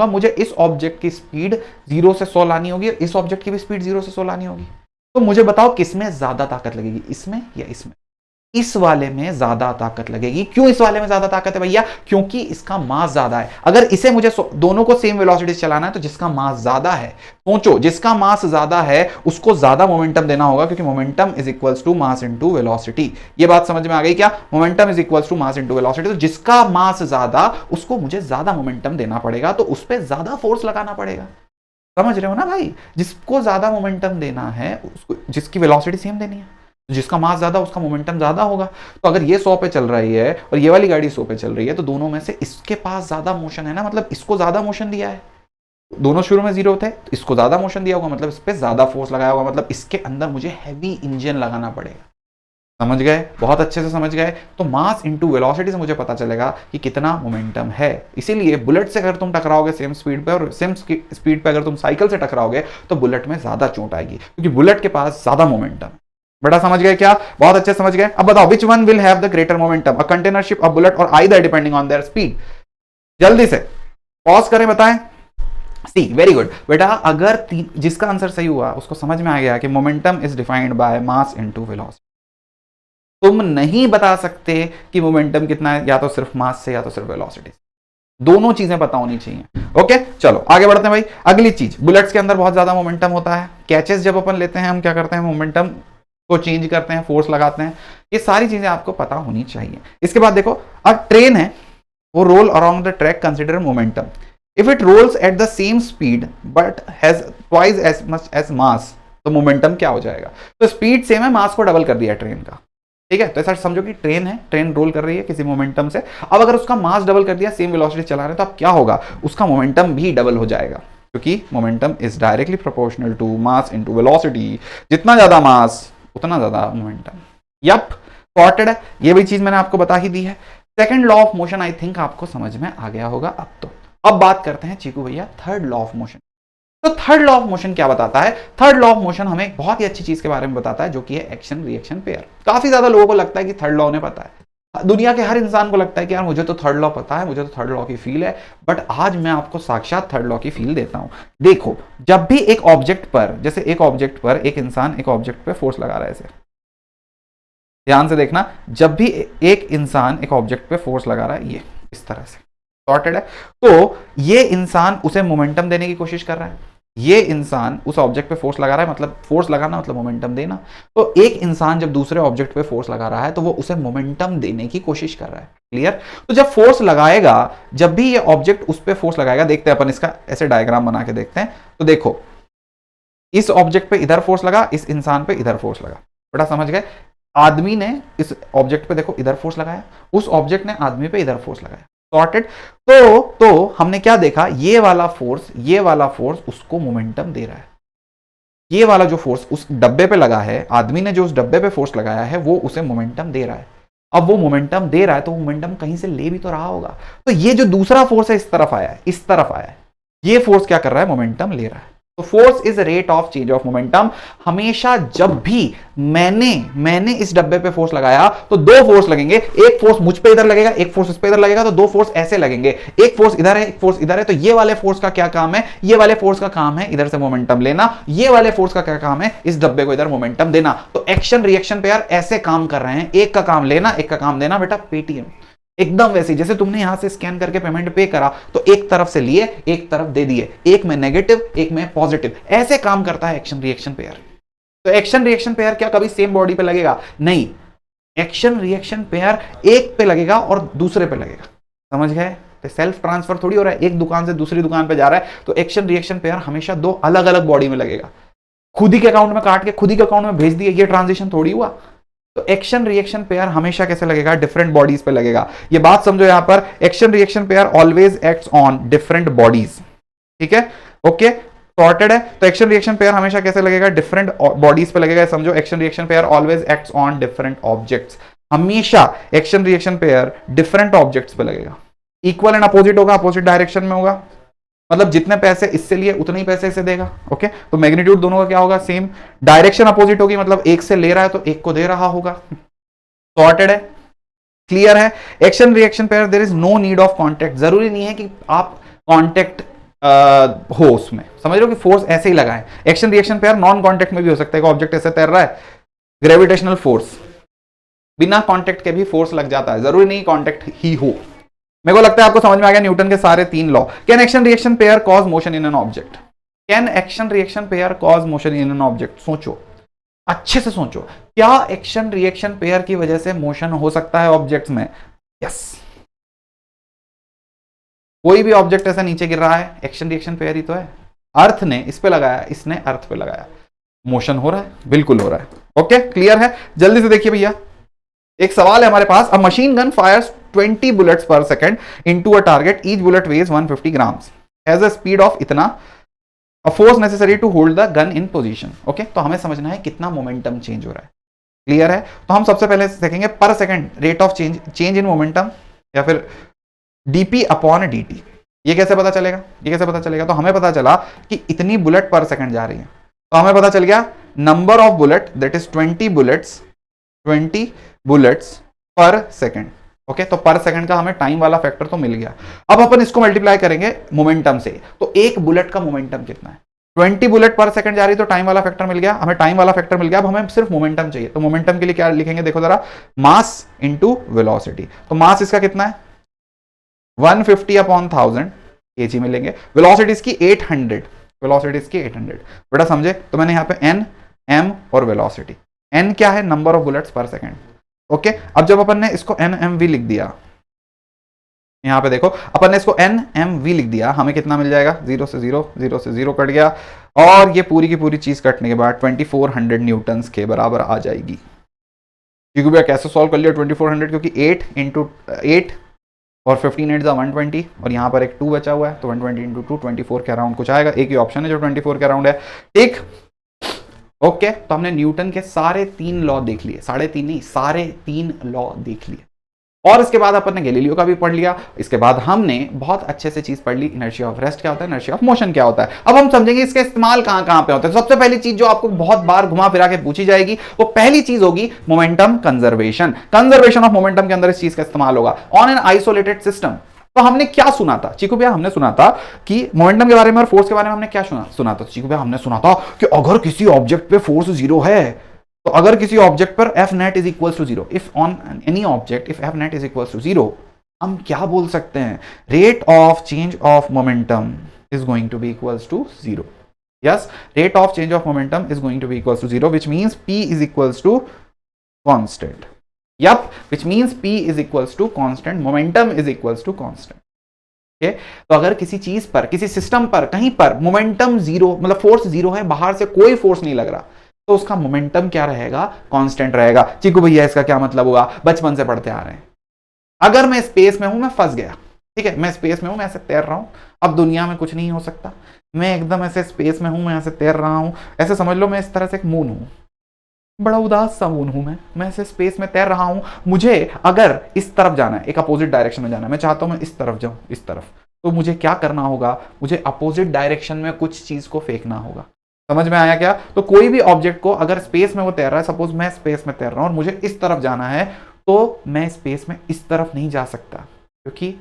मुझे इस ऑब्जेक्ट की स्पीड 0 से 100 लानी होगी, इस ऑब्जेक्ट की भी स्पीड 0 से 100 लानी होगी। तो मुझे बताओ किसमें ज्यादा ताकत लगेगी, इसमें या इसमें? इस वाले में ज्यादा ताकत लगेगी। क्यों इस वाले में ज्यादा ताकत है भैया? क्योंकि इसका मास ज्यादा है। अगर इसे मुझे दोनों को सेम वेलोसिटी से चलाना है तो जिसका मास ज्यादा है, सोचो, जिसका मास ज्यादा है उसको ज्यादा मोमेंटम देना होगा, क्योंकि momentum is equals to mass into velocity. ये बात समझ में आ गई क्या? Momentum is equals to mass into velocity. तो जिसका मास ज्यादा उसको मुझे ज्यादा मोमेंटम देना पड़ेगा, तो उस पर ज्यादा फोर्स लगाना पड़ेगा। समझ रहे हो ना भाई? जिसको ज्यादा मोमेंटम देना है उसको, जिसकी वेलोसिटी सेम देनी है, जिसका मास ज्यादा उसका मोमेंटम ज्यादा होगा। तो अगर ये 100 पे चल रही है और ये वाली गाड़ी 100 पे चल रही है, तो दोनों में से इसके पास ज्यादा मोशन है ना, मतलब इसको ज्यादा मोशन दिया है। दोनों शुरू में 0 थे, तो इसको ज्यादा मोशन दिया होगा, मतलब इस पे ज्यादा फोर्स लगाया होगा, मतलब इसके अंदर मुझे हैवी इंजन लगाना पड़ेगा। समझ गए? बहुत अच्छे से समझ गए। तो मास इंटू वेलोसिटी से मुझे पता चलेगा कि कितना मोमेंटम है। इसीलिए बुलेट से अगर तुम टकराओगे सेम स्पीड पे, और सेम स्पीड पे अगर तुम साइकिल से टकराओगे, तो बुलेट में ज्यादा चोट आएगी, क्योंकि बुलेट के पास ज्यादा मोमेंटम। बेटा समझ गए क्या? बहुत अच्छे समझ गए। अब बताओ, which one will have the greater momentum, a container ship, a bullet, और either depending on their speed? जल्दी से पॉज करें, बताएं। सी, वेरी गुड बेटा। अगर जिसका आंसर सही हुआ उसको समझ में आ गया कि momentum is defined by mass into velocity. तुम नहीं बता सकते कि मोमेंटम कितना है, या तो सिर्फ मास से या तो सिर्फ वेलोसिटी। दोनों चीजें पता होनी चाहिए। ओके, चलो आगे बढ़ते हैं भाई। अगली चीज, बुलेट्स के अंदर बहुत ज्यादा मोमेंटम होता है। कैचेस जब अपन लेते हैं, हम क्या करते हैं? मोमेंटम को चेंज करते हैं, फोर्स लगाते हैं। ये सारी चीजें आपको पता होनी चाहिए। इसके बाद देखो, अब ट्रेन है, वो roll around the track, consider momentum. If it rolls at the same speed but has twice as much as mass, तो मोमेंटम क्या हो जाएगा? तो स्पीड सेम है, मास को डबल कर दिया ट्रेन का, ठीक है। तो ऐसा समझो कि ट्रेन है, ट्रेन रोल कर रही है किसी मोमेंटम से। अब अगर उसका मास डबल कर दिया, सेम वेलोसिटी चला रहे हैं, तो अब क्या होगा? उसका मोमेंटम भी डबल हो जाएगा, क्योंकि momentum is directly proportional to mass into velocity. जितना ज्यादा मास उतना ज्यादा मोमेंटम। यप, सॉर्टेड है। ये भी चीज मैंने आपको बता ही दी है। Second law of motion I think आपको समझ में आ गया होगा अब तो। अब बात करते हैं चीकू भैया थर्ड लॉ ऑफ मोशन। तो थर्ड लॉ ऑफ मोशन क्या बताता है? थर्ड लॉ ऑफ मोशन हमें एक बहुत ही अच्छी चीज के बारे में बताता है, जो कि है एक्शन रिएक्शन पेयर। काफी ज्यादा लोगों को लगता है कि थर्ड लॉ उन्हें पता है। दुनिया के हर इंसान को लगता है कि यार मुझे तो थर्ड लॉ पता है, मुझे तो थर्ड लॉ की फील है। बट आज मैं आपको साक्षात थर्ड लॉ की फील देता हूं। देखो, जब भी एक ऑब्जेक्ट पर, जैसे एक ऑब्जेक्ट पर एक इंसान एक ऑब्जेक्ट पे फोर्स लगा रहा है, ऐसे ध्यान से देखना, जब भी एक इंसान एक ऑब्जेक्ट पे फोर्स लगा रहा है, ये इस तरह से सॉर्टेड है, तो ये इंसान उसे मोमेंटम देने की कोशिश कर रहा है। ये इंसान उस ऑब्जेक्ट पे फोर्स लगा रहा है, मतलब फोर्स लगाना मतलब मोमेंटम देना। तो एक इंसान जब दूसरे ऑब्जेक्ट पे फोर्स लगा रहा है, तो वो उसे मोमेंटम देने की कोशिश कर रहा है। क्लियर? तो जब फोर्स लगाएगा, जब भी ये ऑब्जेक्ट उस पे फोर्स लगाएगा, देखते हैं अपन इसका ऐसे डायग्राम बना के देखते हैं। तो देखो, इस ऑब्जेक्ट पे इधर फोर्स लगा, इस इंसान पे इधर फोर्स लगा। बेटा समझ गए? आदमी ने इस ऑब्जेक्ट पे देखो इधर फोर्स लगाया, उस ऑब्जेक्ट ने आदमी पे इधर फोर्स लगाया। सॉर्टेड। तो हमने क्या देखा, ये वाला फोर्स उसको मोमेंटम दे रहा है। ये वाला जो फोर्स उस डब्बे पे लगा है, आदमी ने जो उस डब्बे पे फोर्स लगाया है, वो उसे मोमेंटम दे रहा है। अब वो मोमेंटम दे रहा है तो मोमेंटम कहीं से ले भी तो रहा होगा। तो ये जो दूसरा फोर्स है इस तरफ आया है, इस तरफ आया है, ये फोर्स क्या कर रहा है, मोमेंटम ले रहा है। तो force is rate of change of momentum. हमेशा जब भी मैंने इस डब्बे पे फोर्स लगाया तो दो फोर्स लगेंगे, एक फोर्स मुझ पे इधर लगेगा, एक फोर्स इस पे इधर लगेगा, तो दो फोर्स ऐसे लगेंगे, एक फोर्स इधर है, एक फोर्स इधर है। तो ये वाले फोर्स का क्या काम है, ये वाले फोर्स का काम है इधर से मोमेंटम लेना, ये वाले फोर्स का क्या काम है, इस डब्बे को इधर मोमेंटम देना। तो एक्शन रिएक्शन पेयर ऐसे काम कर रहे हैं, एक का काम लेना, एक का काम देना। बेटा पेटीएम एकदम वैसे जैसे तुमने यहां से स्कैन करके पेमेंट पे करा तो एक तरफ से लिए, एक तरफ दे दिए, एक में नेगेटिव, एक में पॉजिटिव, ऐसे काम करता है एक्शन रिएक्शन पेयर। तो एक्शन रिएक्शन पेयर क्या कभी सेम बॉडी पे लगेगा? नहीं, एक्शन रिएक्शन पेयर एक पे लगेगा और दूसरे पे लगेगा। समझ गए? तो सेल्फ ट्रांसफर थोड़ी हो रहा है, एक दुकान से दूसरी दुकान पे जा रहा है। तो एक्शन रिएक्शन पेयर हमेशा दो अलग अलग बॉडी में लगेगा। खुद ही के अकाउंट में काट के खुद ही के अकाउंट में भेज दिए, ये ट्रांजिशन थोड़ी हुआ। तो एक्शन रिएक्शन पेयर हमेशा कैसे लगेगा? डिफरेंट बॉडीज पे लगेगा। ये बात समझो यहां पर, action reaction pair always acts on different bodies. ठीक है, ओके, सॉर्टेड है। तो एक्शन रिएक्शन पेयर हमेशा कैसे लगेगा? डिफरेंट बॉडीज पे लगेगा। समझो, action reaction pair always acts on different objects. हमेशा action reaction pair different objects पे लगेगा। इक्वल एंड अपोजिट होगा, अपोजिट डायरेक्शन में होगा, मतलब जितने पैसे इससे लिए उतने ही पैसे इसे देगा। ओके, तो मैग्नीट्यूड दोनों का क्या होगा? सेम। डायरेक्शन अपोजिट होगी, मतलब एक से ले रहा है तो एक को दे रहा होगा। सॉर्टेड है, क्लियर है। Action reaction pair there is no need of contact. जरूरी नहीं है कि आप कांटेक्ट हो उसमें, समझ लो कि फोर्स ऐसे ही लगाएं। Action reaction pair non contact में भी हो सकता है। ऑब्जेक्ट ऐसे तैर रहा है, ग्रेविटेशनल फोर्स, बिना कांटेक्ट के भी फोर्स लग जाता है, जरूरी नहीं कांटेक्ट ही हो। मेरे को लगता है आपको समझ में आ गया न्यूटन के सारे तीन law. Can action reaction pair cause motion in an object? Can action reaction pair cause motion in an object? सोचो, अच्छे से सोचो, क्या एक्शन रिएक्शन पेयर की वजह से मोशन हो सकता है ऑब्जेक्ट्स में? यस। कोई भी ऑब्जेक्ट ऐसा नीचे गिर रहा है, एक्शन रिएक्शन पेयर ही तो है। अर्थ ने इस पे लगाया, इसने अर्थ पे लगाया, मोशन हो रहा है, बिल्कुल हो रहा है। ओके, क्लियर है। जल्दी से देखिए भैया, एक सवाल है हमारे पास। A machine gun fires 20 bullets per second into a target. Each bullet weighs 150 grams. Has a speed of इतना, a force necessary to hold the gun in position. Okay, तो हमें समझना है कितना मोमेंटम चेंज हो रहा है। क्लियर है? तो हम सबसे पहले देखेंगे पर second rate of change in momentum, या फिर dp अपॉन dt। ये कैसे पता चलेगा? ये कैसे पता चलेगा? तो हमें पता चला कि इतनी बुलेट पर सेकंड जा रही है, तो हमें पता चल गया number of bullet that is 20 bullets पर सेकंड। ओके, तो पर सेकंड का हमें टाइम वाला फैक्टर तो मिल गया। अब अपन इसको मल्टीप्लाई करेंगे मोमेंटम से, तो एक बुलेट का मोमेंटम कितना है? 20 बुलेट पर सेकंड जा रही, तो टाइम वाला फैक्टर मिल गया, हमें टाइम वाला फैक्टर मिल गया। अब हमें सिर्फ मोमेंटम चाहिए, तो मोमेंटम के लिए क्या लिखेंगे? देखो जरा, मास इंटू वेलोसिटी। तो मास इसका कितना है? 150 अपॉन 1000 kg में लेंगे। वेलोसिटी इसकी 800, वेलोसिटी इसकी 800। बेटा समझे? तो मैंने यहाँ पे एन, एम और वेलोसिटी। एन क्या है? नंबर ऑफ बुलेट्स पर सेकंड। ओके, अब जब अपन ने इसको एन एम वी लिख दिया, यहां पे देखो, अपन ने इसको एन एम वी लिख दिया, हमें कितना मिल जाएगा? 0 से 0, 0 से 0 कट गया, और ये पूरी की पूरी चीज कटने के बाद 2400 न्यूटन्स के बराबर आ जाएगी। क्योंकि भैया कैसे सॉल्व कर लिया 2400? क्योंकि 8 इंटू 8 और 15 8 120, और यहाँ पर एक 2 बचा हुआ है, तो 120 इंटू 2 24 के अराउंड कुछ आएगा। एक ही ऑप्शन है जो 24 के अराउंड है। ठीक, ओके, तो हमने न्यूटन के सारे 3 लॉ देख लिए, साढ़े 3 नहीं, सारे 3 लॉ देख लिए। और इसके बाद अपन ने गैलीलियो का भी पढ़ लिया। इसके बाद हमने बहुत अच्छे से चीज पढ़ ली, इनर्शिया ऑफ रेस्ट क्या होता है, इनर्शिया ऑफ मोशन क्या होता है। अब हम समझेंगे इसका इस्तेमाल कहां कहां पे होता है। सबसे पहली चीज जो आपको बहुत बार घुमा फिरा के पूछी जाएगी, वो पहली चीज होगी momentum conservation. Conservation of momentum के अंदर इस चीज का इस्तेमाल होगा ऑन एन आइसोलेटेड सिस्टम। तो हमने क्या सुना था चीकू भैया? हमने सुना था कि मोमेंटम के बारे में और फोर्स के बारे में हमने क्या सुना था चीकू भैया? हमने सुना था कि अगर किसी ऑब्जेक्ट पे फोर्स 0 है, तो अगर किसी ऑब्जेक्ट पर F net is equal to 0, if on any object if F net is equal to 0, हम क्या बोल सकते हैं? Rate of change of momentum is going to be equal to 0। Yes, rate of change of momentum is going to be equal to 0, which means p is equal to constant. Yup, which means P is equals to constant, momentum is equals to constant. Okay? तो अगर किसी चीज पर, किसी system पर, कहीं पर momentum 0, मतलब फोर्स 0 है, बाहर से कोई फोर्स नहीं लग रहा, तो उसका मोमेंटम क्या रहेगा? कांस्टेंट रहेगा। चीकू भैया इसका क्या मतलब हुआ? बचपन से पढ़ते आ रहे हैं। अगर मैं स्पेस में हूं, मैं फंस गया, ठीक है, मैं स्पेस में हूं, मैं ऐसे तैर रहा हूं, अब दुनिया में कुछ नहीं हो सकता, मैं एकदम ऐसे स्पेस में हूं, मैं ऐसे तैर रहा हूं, ऐसे समझ लो मैं इस तरह से एक मून हूं, बड़ा उदास सा मून हूं मैं ऐसे स्पेस में तैर रहा हूं, मुझे अगर इस तरफ जाना है, एक अपोजिट डायरेक्शन में जाना है, मैं चाहता हूं मैं इस तरफ जाऊं, इस तरफ, तो मुझे क्या करना होगा, मुझे अपोजिट डायरेक्शन में कुछ चीज को फेंकना होगा। समझ में आया क्या? तो कोई भी ऑब्जेक्ट को अगर स्पेस में वो तैर रहा है, सपोज मैं स्पेस में तैर रहा हूं और मुझे इस तरफ जाना है, तो मैं स्पेस में इस तरफ नहीं जा सकता, क्योंकि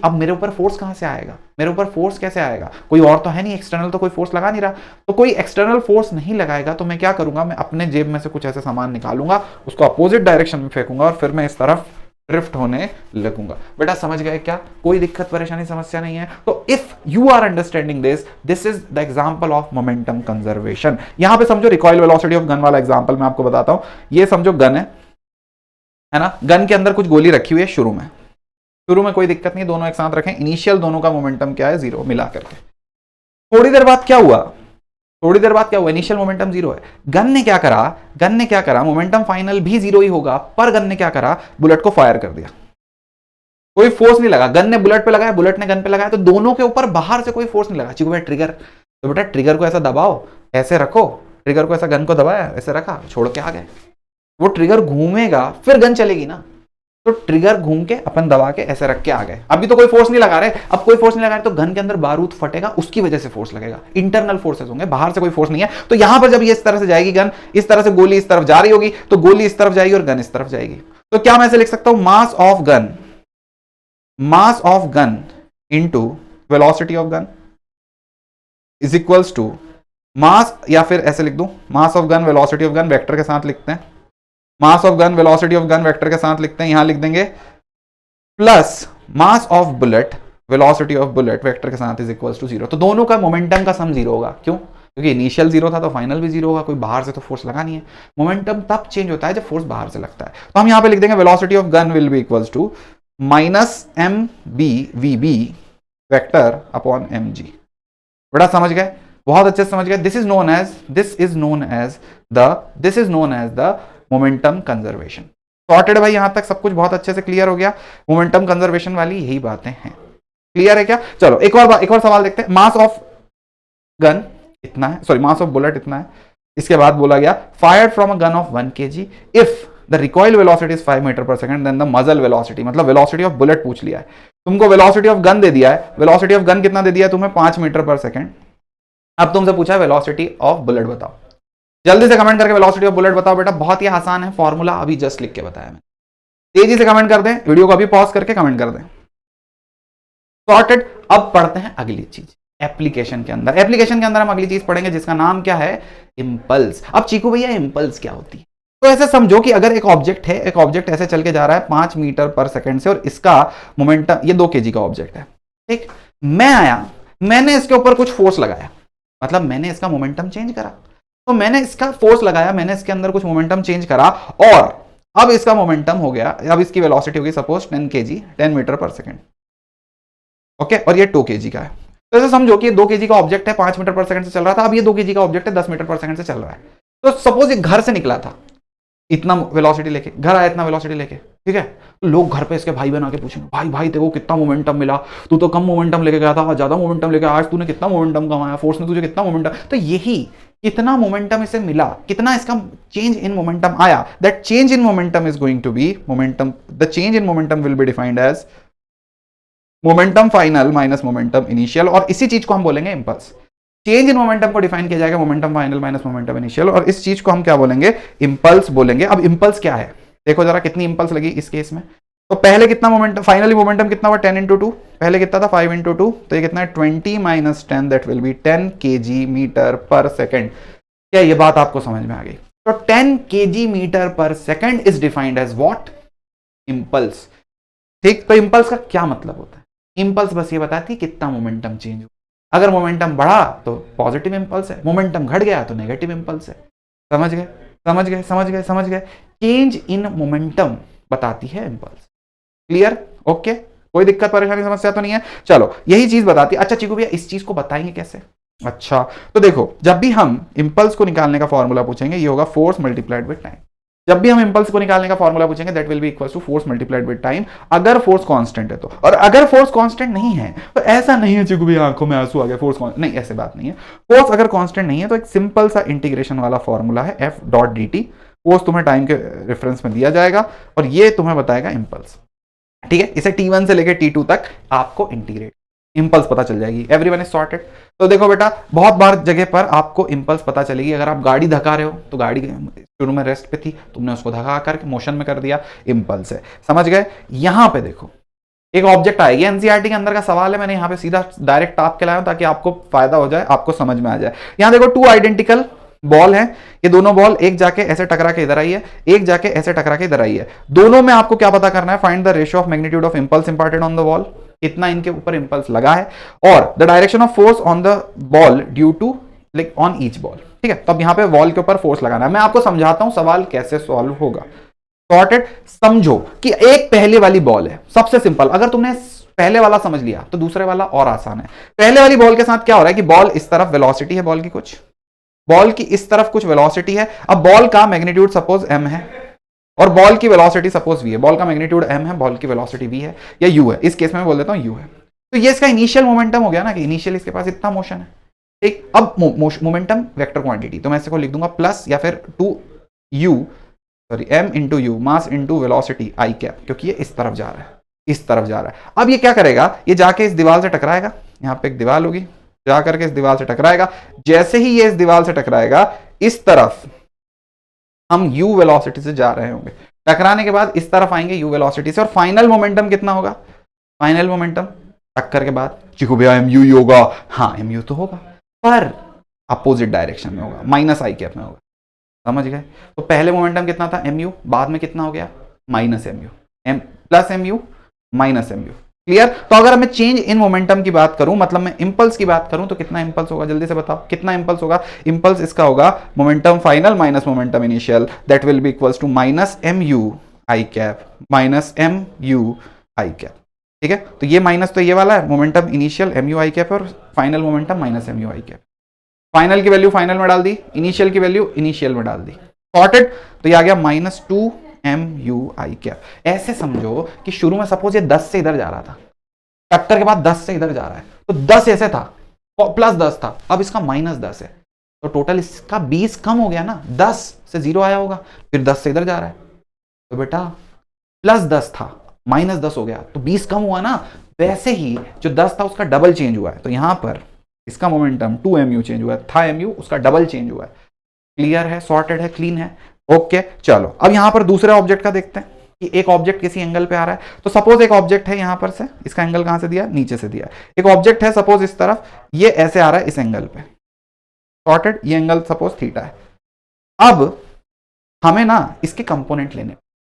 अब मेरे ऊपर फोर्स कहां से आएगा, मेरे ऊपर फोर्स कैसे आएगा, कोई और तो है नहीं, एक्सटर्नल तो कोई फोर्स लगा नहीं रहा, तो कोई एक्सटर्नल फोर्स नहीं लगाएगा, तो मैं क्या करूंगा, मैं अपने जेब में से कुछ ऐसे सामान निकालूंगा, उसको अपोजिट डायरेक्शन में फेंकूंगा और फिर मैं इस तरफ ड्रिफ्ट होने लगूंगा। बेटा समझ गए क्या? कोई दिक्कत परेशानी समस्या नहीं है? तो if you are understanding this is the example of momentum conservation. यहां पे समझो रिकॉइल वेलोसिटी ऑफ गन वाला एग्जांपल मैं आपको बताता हूं। ये समझो गन है ना, गन के अंदर कुछ गोली रखी हुई है, शुरू में कोई दिक्कत नहीं, दोनों एक साथ रखें, इनिशियल दोनों का मोमेंटम क्या है, 0 मिला करके। थोड़ी देर बाद क्या हुआ, इनिशियल मोमेंटम 0 है, गन ने क्या करा, मोमेंटम फाइनल भी 0 ही होगा, पर गन ने क्या करा, बुलेट को फायर कर दिया, कोई फोर्स नहीं लगा, गन ने बुलेट पे लगाया, बुलेट ने गन पे लगाया, तो दोनों के ऊपर बाहर से कोई फोर्स नहीं लगा। चिकू भाई ट्रिगर, तो बेटा ट्रिगर को ऐसा दबाओ, ऐसे रखो, ट्रिगर को ऐसा गन को दबाया, ऐसे रखा, छोड़ के आ गए, वो ट्रिगर घूमेगा फिर गन चलेगी ना, तो ट्रिगर घूम के अपन दबा के ऐसे रख के आ गए, अभी तो कोई फोर्स नहीं लगा रहे, अब कोई फोर्स नहीं लगा रहे तो गन के अंदर बारूद फटेगा, उसकी वजह से फोर्स लगेगा, इंटरनल फोर्सेस होंगे, बाहर से कोई फोर्स नहीं है। तो यहां पर जब ये इस तरह से जाएगी गन, इस तरह से गोली इस तरफ जा रही होगी, तो गोली इस तरफ जाएगी और गन इस तरफ जाएगी, तो क्या मैं ऐसे लिख सकता हूं, mass of gun into velocity of gun is equals to mass, या फिर ऐसे लिख दूं, mass of gun velocity of gun vector के साथ लिखते हैं, mass of gun velocity of gun vector के साथ लिखते हैं, यहां लिख देंगे plus mass of bullet velocity of bullet vector के साथ इज इक्वल्स टू 0। तो दोनों का मोमेंटम का सम 0 होगा, क्यों? क्योंकि इनिशियल 0 था तो फाइनल भी 0 होगा, कोई बाहर से तो फोर्स लगा नहीं है। मोमेंटम तब चेंज होता है जब फोर्स बाहर से लगता है, तो हम यहां पे लिख देंगे velocity of gun will be equals to minus M B V B vector upon M G. बड़ा समझ गए, बहुत अच्छे से समझ गए। This is known as the momentum conservation. Sorted भाई, यहां तक सब कुछ बहुत अच्छे से क्लियर हो गया। मोमेंटम कंजर्वेशन वाली यही बातें हैं, क्लियर है क्या? चलो एक और सवाल देखते हैं। मास ऑफ गन इतना है, सॉरी मास ऑफ बुलेट इतना है, इसके बाद बोला गया fired from a gun of 1 kg if the recoil velocity is 5 metre per second then the muzzle velocity, मतलब वेलोसिटी ऑफ बुलेट पूछ लिया है तुमको, वेलोसिटी ऑफ गन दे दिया है, वेलोसिटी ऑफ गन कितना दे दिया है तुम्हें, 5 मीटर पर सेकंड। अब तुमसे पूछा है वेलोसिटी ऑफ बुलेट बताओ, जल्दी से कमेंट करके वेलोसिटी ऑफ बुलेट बताओ बेटा, बहुत ही आसान है, फॉर्मूला अभी जस्ट लिख के बताया मैंने, तेजी से कमेंट कर दें, वीडियो को अभी पॉज करके कमेंट कर दें। सॉर्टेड। अब पढ़ते हैं अगली चीज एप्लीकेशन के अंदर। एप्लीकेशन के अंदर हम अगली चीज पढ़ेंगे जिसका नाम क्या है, इंपल्स। अब चीकू भैया इंपल्स क्या होती है? तो ऐसे समझो कि अगर एक ऑब्जेक्ट है, एक ऑब्जेक्ट ऐसे चल के जा रहा है 5 मीटर पर सेकंड से, और इसका मोमेंटम, ये 2 kg का ऑब्जेक्ट है, ठीक, मैं आया, मैंने इसके ऊपर कुछ फोर्स लगाया, मतलब मैंने इसका मोमेंटम चेंज करा, तो मैंने इसका फोर्स लगाया, मैंने इसके अंदर कुछ मोमेंटम चेंज करा, और अब इसका मोमेंटम हो गया, अब इसकी वेलोसिटी होगी suppose 10 kg, 10 metre per second, okay, और ये 2 kg का है। तो ऐसे समझो कि ये 2 kg का ऑब्जेक्ट है, 5 मीटर पर सेकंड से चल रहा था, अब ये 2 kg का ऑब्जेक्ट है, 10 मीटर पर सेकंड से चल रहा है। तो सपोज ये घर से निकला था इतना वेलोसिटी लेके, घर आया इतना वेलोसिटी लेके, ठीक है, तो लोग घर पे इसके भाई बहन आके पूछेंगे, भाई तेरे को कितना मोमेंटम मिला, तू तो कम मोमेंटम लेके गया था, ज्यादा मोमेंटम लेके, आज तूने कितना मोमेंटम कमाया, फोर्स ने तुझे कितना मोमेंटम, तो यही कितना मोमेंटम इसे मिला, कितना इसका चेंज इन मोमेंटम आया, that change in momentum is going to be momentum, the change in momentum will be defined as momentum final minus momentum initial, और इसी चीज को हम बोलेंगे इंपल्स। चेंज इन मोमेंटम को डिफाइन किया जाएगा momentum final minus momentum initial, और इस चीज को हम क्या बोलेंगे, इंपल्स बोलेंगे। अब इंपल्स क्या है, देखो जरा कितनी इंपल्स लगी इस केस में। तो पहले कितना मोमेंटम, फाइनली मोमेंटम कितना हुआ, 10 into 2, पहले कितना था 5 into 2, तो ये कितना है 20 minus 10, that will be 10 kg metre per second. क्या ये बात आपको समझ में आ गई? तो 10 kg metre per second is defined as what, impulse, ठीक। तो इंपल्स का क्या मतलब होता है, इंपल्स बस ये बताती है कितना मोमेंटम चेंज हुआ, अगर मोमेंटम बढ़ा तो पॉजिटिव इंपल्स है, मोमेंटम घट गया तो नेगेटिव इंपल्स है। समझ गए, समझ गए, समझ गए, समझ गए, चेंज इन मोमेंटम बताती है इंपल्स, क्लियर, ओके, कोई दिक्कत परेशानी समस्या तो नहीं है? चलो यही चीज बताती है। अच्छा चीकू भैया इस चीज को बताएंगे कैसे? अच्छा तो देखो, जब भी हम इंपल्स को निकालने का फॉर्मूला पूछेंगे, ये होगा फोर्स मल्टीप्लाइड विद टाइम। जब भी हम इंपल्स को निकालने का फॉर्मूला पूछेंगे that will be equal to force multiplied with time, अगर फोर्स कांस्टेंट है तो। और अगर फोर्स कांस्टेंट नहीं है तो ऐसा नहीं है चिकू भैया आंखों में आंसू आ गए फोर्स नहीं, ऐसे बात नहीं है। फोर्स अगर कांस्टेंट नहीं है तो एक सिंपल सा इंटीग्रेशन वाला फॉर्मूला है F dot D T, force तुम्हें टाइम के रेफरेंस में दिया जाएगा और ये तुम्हें बताएगा इंपल्स। ठीक है, इसे T1 से लेकर T2 तक आपको इंटीग्रेट, इंपल्स पता चल जाएगी। Everyone is sorted. तो देखो बेटा, बहुत बार जगह पर आपको इंपल्स पता चलेगी। अगर आप गाड़ी धका रहे हो तो गाड़ी शुरू में रेस्ट पे थी, तुमने उसको धका करके मोशन में कर दिया, इंपल्स है। समझ गए? यहां पे देखो एक ऑब्जेक्ट आएगी, एनसीईआरटी के अंदर का सवाल है, मैंने यहाँ पे सीधा डायरेक्ट टाप के लाया हूं ताकि आपको फायदा हो जाए, आपको समझ में आ जाए। यहां देखो 2 आइडेंटिकल बॉल है, ये दोनों बॉल एक जाके ऐसे टकरा के इधर आई है, एक जाके ऐसे टकरा के इधर आई है। दोनों में आपको क्या पता करना है? Find the ratio of magnitude of impulse imparted on the ball, कितना इनके ऊपर इंपल्स लगा है, और the direction of force on the ball due to like on each ball. ठीक है, तो अब यहां पे बॉल के ऊपर फोर्स लगाना है। मैं आपको समझाता हूं सवाल कैसे सॉल्व होगा। सॉर्टेड? समझो कि एक पहले वाली बॉल है, सबसे सिंपल। अगर तुमने पहले वाला समझ लिया तो दूसरे वाला और आसान है। पहले वाली बॉल के साथ क्या हो रहा है कि बॉल इस तरफ वेलोसिटी है, बॉल की कुछ, बॉल की इस तरफ कुछ वेलोसिटी है। अब बॉल का मैग्नीट्यूड सपोज m है और बॉल की वेलोसिटी सपोज v है। बॉल का मैग्नीट्यूड m है, बॉल की वेलोसिटी v है या u है, इस केस में मैं बोल देता हूं u है। तो ये इसका इनिशियल मोमेंटम हो गया ना, कि इनिशियल इसके पास इतना मोशन है। ठीक, अब मोमेंटम वेक्टर क्वांटिटी, तो मैं इसको लिख दूंगा प्लस या फिर 2u sorry m into you, mass into velocity I cap, क्योंकि ये इस तरफ जा रहा है, इस तरफ जा रहा है। अब ये क्या करेगा? ये जाके इस दीवार से टकराएगा, यहां पे एक दीवार होगी, जाकर के इस दीवार से टकराएगा। जैसे ही ये इस दीवार से टकराएगा, इस तरफ हम u वेलोसिटी से जा रहे होंगे, टकराने के बाद इस तरफ आएंगे u वेलोसिटी से, और फाइनल मोमेंटम कितना होगा? फाइनल मोमेंटम टक्कर के बाद चिकू भैया mu ही होगा। हाँ, mu तो होगा, पर अपोजिट डायरेक्शन में होगा, माइनस आई कैप में होगा। समझ गए? तो पहले मोमेंटम कितना था? mu, बाद में कितना हो गया? Minus mu, plus mu minus mu। Clear? तो अगर मैं चेंज इन मोमेंटम की बात करूं, मतलब मैं इंपल्स की बात करूं, तो कितना इंपल्स होगा? जल्दी से बताओ कितना इंपल्स होगा? इंपल्स इसका होगा momentum final minus momentum initial, that will be equals to minus mu I cap minus mu I cap. ठीक है, तो ये माइनस तो ये वाला है, momentum initial mu I cap और final momentum minus mu I cap. Final की वैल्यू फाइनल में डाल दी, इनिशियल की वैल्यू इनिशियल में डाल दी। सॉर्टेड? तो ये आ गया माइनस 2 mu आई कैप। ऐसे समझो कि शुरू में सपोज ये 10 से इधर जा रहा था, टक्कर के बाद 10 से इधर जा रहा है, तो 10 ऐसे था, प्लस 10 था, अब इसका माइनस 10 है, तो टोटल इसका 20 कम हो गया ना, 10 से 0 आया होगा, फिर 10 से इधर जा रहा है, तो बेटा प्लस 10 था, माइनस 10 हो गया, तो 20 कम हुआ ना। वैसे ही जो 10 था उसका डबल चेंज हुआ है, तो यहां पर इसका मोमेंटम 2 mu चेंज हुआ है, था mu, उसका डबल चेंज हुआ है। क्लियर है? सॉर्टेड है? क्लीन है? ओके, चलो अब यहां पर दूसरे ऑब्जेक्ट का देखते हैं कि एक ऑब्जेक्ट किसी एंगल पे आ रहा है। तो सपोज एक ऑब्जेक्ट है यहां पर से, इसका एंगल कहां से दिया? नीचे से दिया। एक ऑब्जेक्ट है सपोज इस तरफ, ये ऐसे आ रहा है इस एंगल पे, सॉर्टेड? ये एंगल सपोज थीटा है। अब हमें ना इसके कंपोनेंट लेने,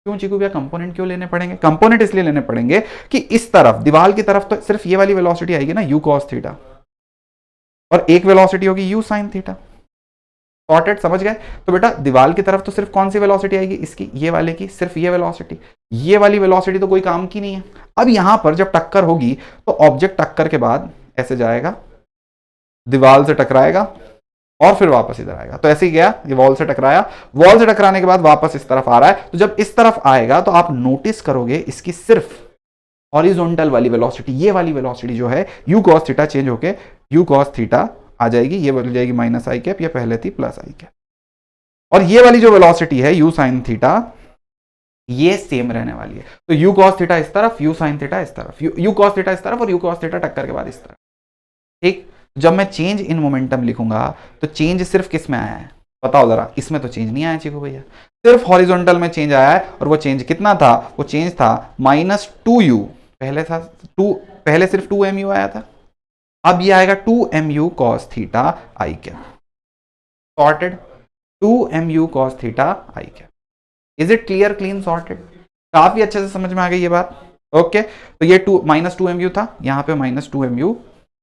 क्यों चिकू भैया कंपोनेंट क्यों लेने पड़ेंगे? कंपोनेंट इसलिए लेने पड़ेंगे कि इस तरफ दीवार की तरफ तो सिर्फ ये वाली वेलोसिटी आएगी ना, u cos थीटा, और एक वेलोसिटी होगी u sin थीटा। सॉर्टेड? समझ गए? तो बेटा दीवार की तरफ तो सिर्फ कौन सी वेलोसिटी आएगी? इसकी, ये वाले की, सिर्फ ये वेलोसिटी। ये वाली वेलोसिटी तो कोई काम की नहीं है। अब यहां पर जब टक्कर होगी तो ऑब्जेक्ट टक्कर के बाद ऐसे जाएगा, दीवार से टकराएगा और फिर वापस इधर आएगा। तो ऐसे ही गया, ये वॉल से टकराया, वॉल से टकराने के बाद वापस इस तरफ आ रहा है। तो जब इस तरफ आएगा तो आप नोटिस करोगे इसकी सिर्फ हॉरिजॉन्टल वाली वेलोसिटी, ये वाली वेलोसिटी जो है u cos थीटा चेंज होके u cos थीटा आ जाएगी, ये बदल जाएगी माइनस आई कैप, ये पहले थी प्लस आई कैप, और ये वाली जो वेलोसिटी है u sin थीटा, ये सेम रहने वाली है। तो u cos थीटा इस तरफ, u sin थीटा इस तरफ, u cos थीटा इस तरफ और u cos थीटा टक्कर के बाद इस तरफ। ठीक, जब मैं चेंज इन मोमेंटम लिखूंगा तो चेंज सिर्फ किस में आया है? बताओ जरा, इसमें तो चेंज नहीं आया चिकू भैया, सिर्फ हॉरिजॉन्टल में चेंज आया है, और वो चेंज कितना था? वो चेंज था माइनस 2u, पहले था 2, पहले सिर्फ 2 mu आया था, अब ये आएगा 2 mu cos theta I cap. Sorted? 2 mu cos theta I cap. Is it clear? Clean? Sorted? काफी अच्छे से समझ में आ गई ये बात। ओके, तो ये माइनस 2 mu था, यहां पे माइनस 2 mu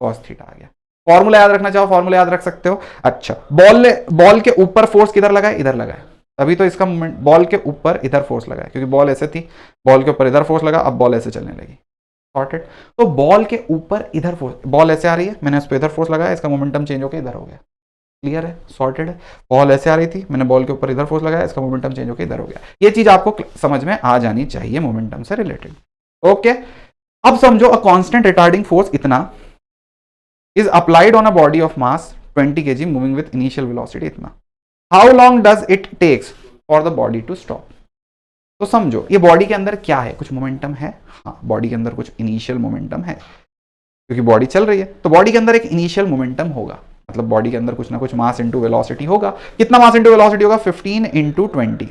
cos थीटा आ गया। फॉर्मूला याद रखना चाहो फॉर्मूला याद रख सकते हो। अच्छा, बॉल के ऊपर फोर्स किधर लगा है? इधर लगा है, तभी तो इसका बॉल के ऊपर इधर फोर्स लगा है, क्योंकि बॉल ऐसे थी, बॉल के ऊपर इधर फोर्स लगा, अब बॉल ऐसे चलने लगी। सॉर्टेड? तो बॉल के ऊपर इधर फोर्स, बॉल ऐसे आ रही है, मैंने उस पर इधर फोर्स लगाया, इसका मोमेंटम चेंज होकर इधर हो गया। क्लियर है, सॉर्टेड है। बॉल ऐसे आ रही थी, मैंने बॉल के ऊपर इधर फोर्स लगाया, इसका मोमेंटम चेंज होकर इधर हो गया। ये चीज आपको समझ में आ जानी चाहिए मोमेंटम से रिलेटेड। ओके, अब समझो अ कांस्टेंट रिटार्डिंग फोर्स इतना is applied on a body of mass 20 kg moving with initial velocity इतना। How long does it takes for the body to stop. तो समझो ये बॉडी के अंदर क्या है, कुछ मोमेंटम है, हाँ बॉडी के अंदर कुछ इनिशियल मोमेंटम है क्योंकि बॉडी चल रही है, तो बॉडी के अंदर एक इनिशियल मोमेंटम होगा, मतलब बॉडी के अंदर कुछ ना कुछ मास इंटू वेलोसिटी होगा। कितना मास इंटू वेलोसिटी होगा, 15 into 20,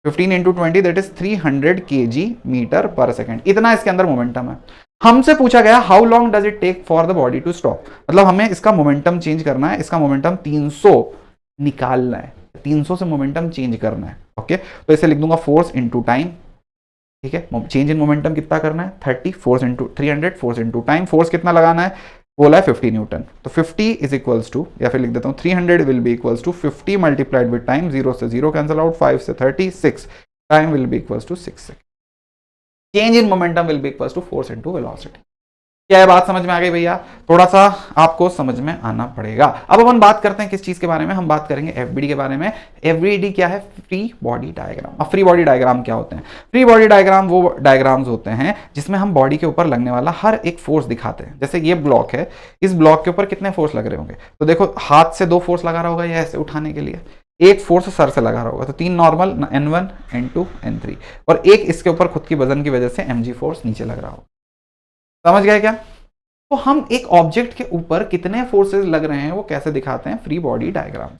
15 into 20 that is 300 kg metre per second, इतना इसके अंदर मोमेंटम है। हमसे पूछा गया how long does it take for the body to stop, मतलब हमें इसका मोमेंटम चेंज करना है, इसका मोमेंटम 300 निकालना है, 300 से मोमेंटम चेंज करना है। ओके, तो इसे लिख दूंगा फोर्स इंटू टाइम, ठीक है, चेंज इन मोमेंटम कितना करना है 30, force into 300, force into time, force कितना लगाना है बोला है 50 न्यूटन, तो 50 इज इक्वल्स टू, या फिर लिख देता हूं 300 will be equals to 50 multiplied with time, 0 से 0 कैंसिल आउट, 5 से 30 6, time will be equals to 6 second. Change in momentum will be equals to force into velocity. क्या है बात समझ में आ गई भैया, थोड़ा सा आपको समझ में आना पड़ेगा। अब अपन बात करते हैं किस चीज के बारे में, हम बात करेंगे एफबीडी के बारे में। एफबीडी क्या है, फ्री बॉडी डायग्राम। अब फ्री बॉडी डायग्राम क्या होते हैं, फ्री बॉडी डायग्राम वो डायग्राम्स होते हैं जिसमें हम बॉडी के ऊपर लगने वाला हर एक फोर्स दिखाते हैं। जैसे ये ब्लॉक है, इस ब्लॉक के ऊपर कितने फोर्स लग रहे होंगे, तो देखो हाथ से 2 फोर्स लगा रहा होगा या ऐसे उठाने के लिए, एक फोर्स सर से लगा रहा होगा, तो 3 नॉर्मल N1 N2 N3, और एक इसके ऊपर खुद की वजन की वजह से mg फोर्स नीचे लग रहा होगा। समझ गए क्या, तो हम एक ऑब्जेक्ट के ऊपर कितने फोर्सेस लग रहे हैं वो कैसे दिखाते हैं, free body diagram.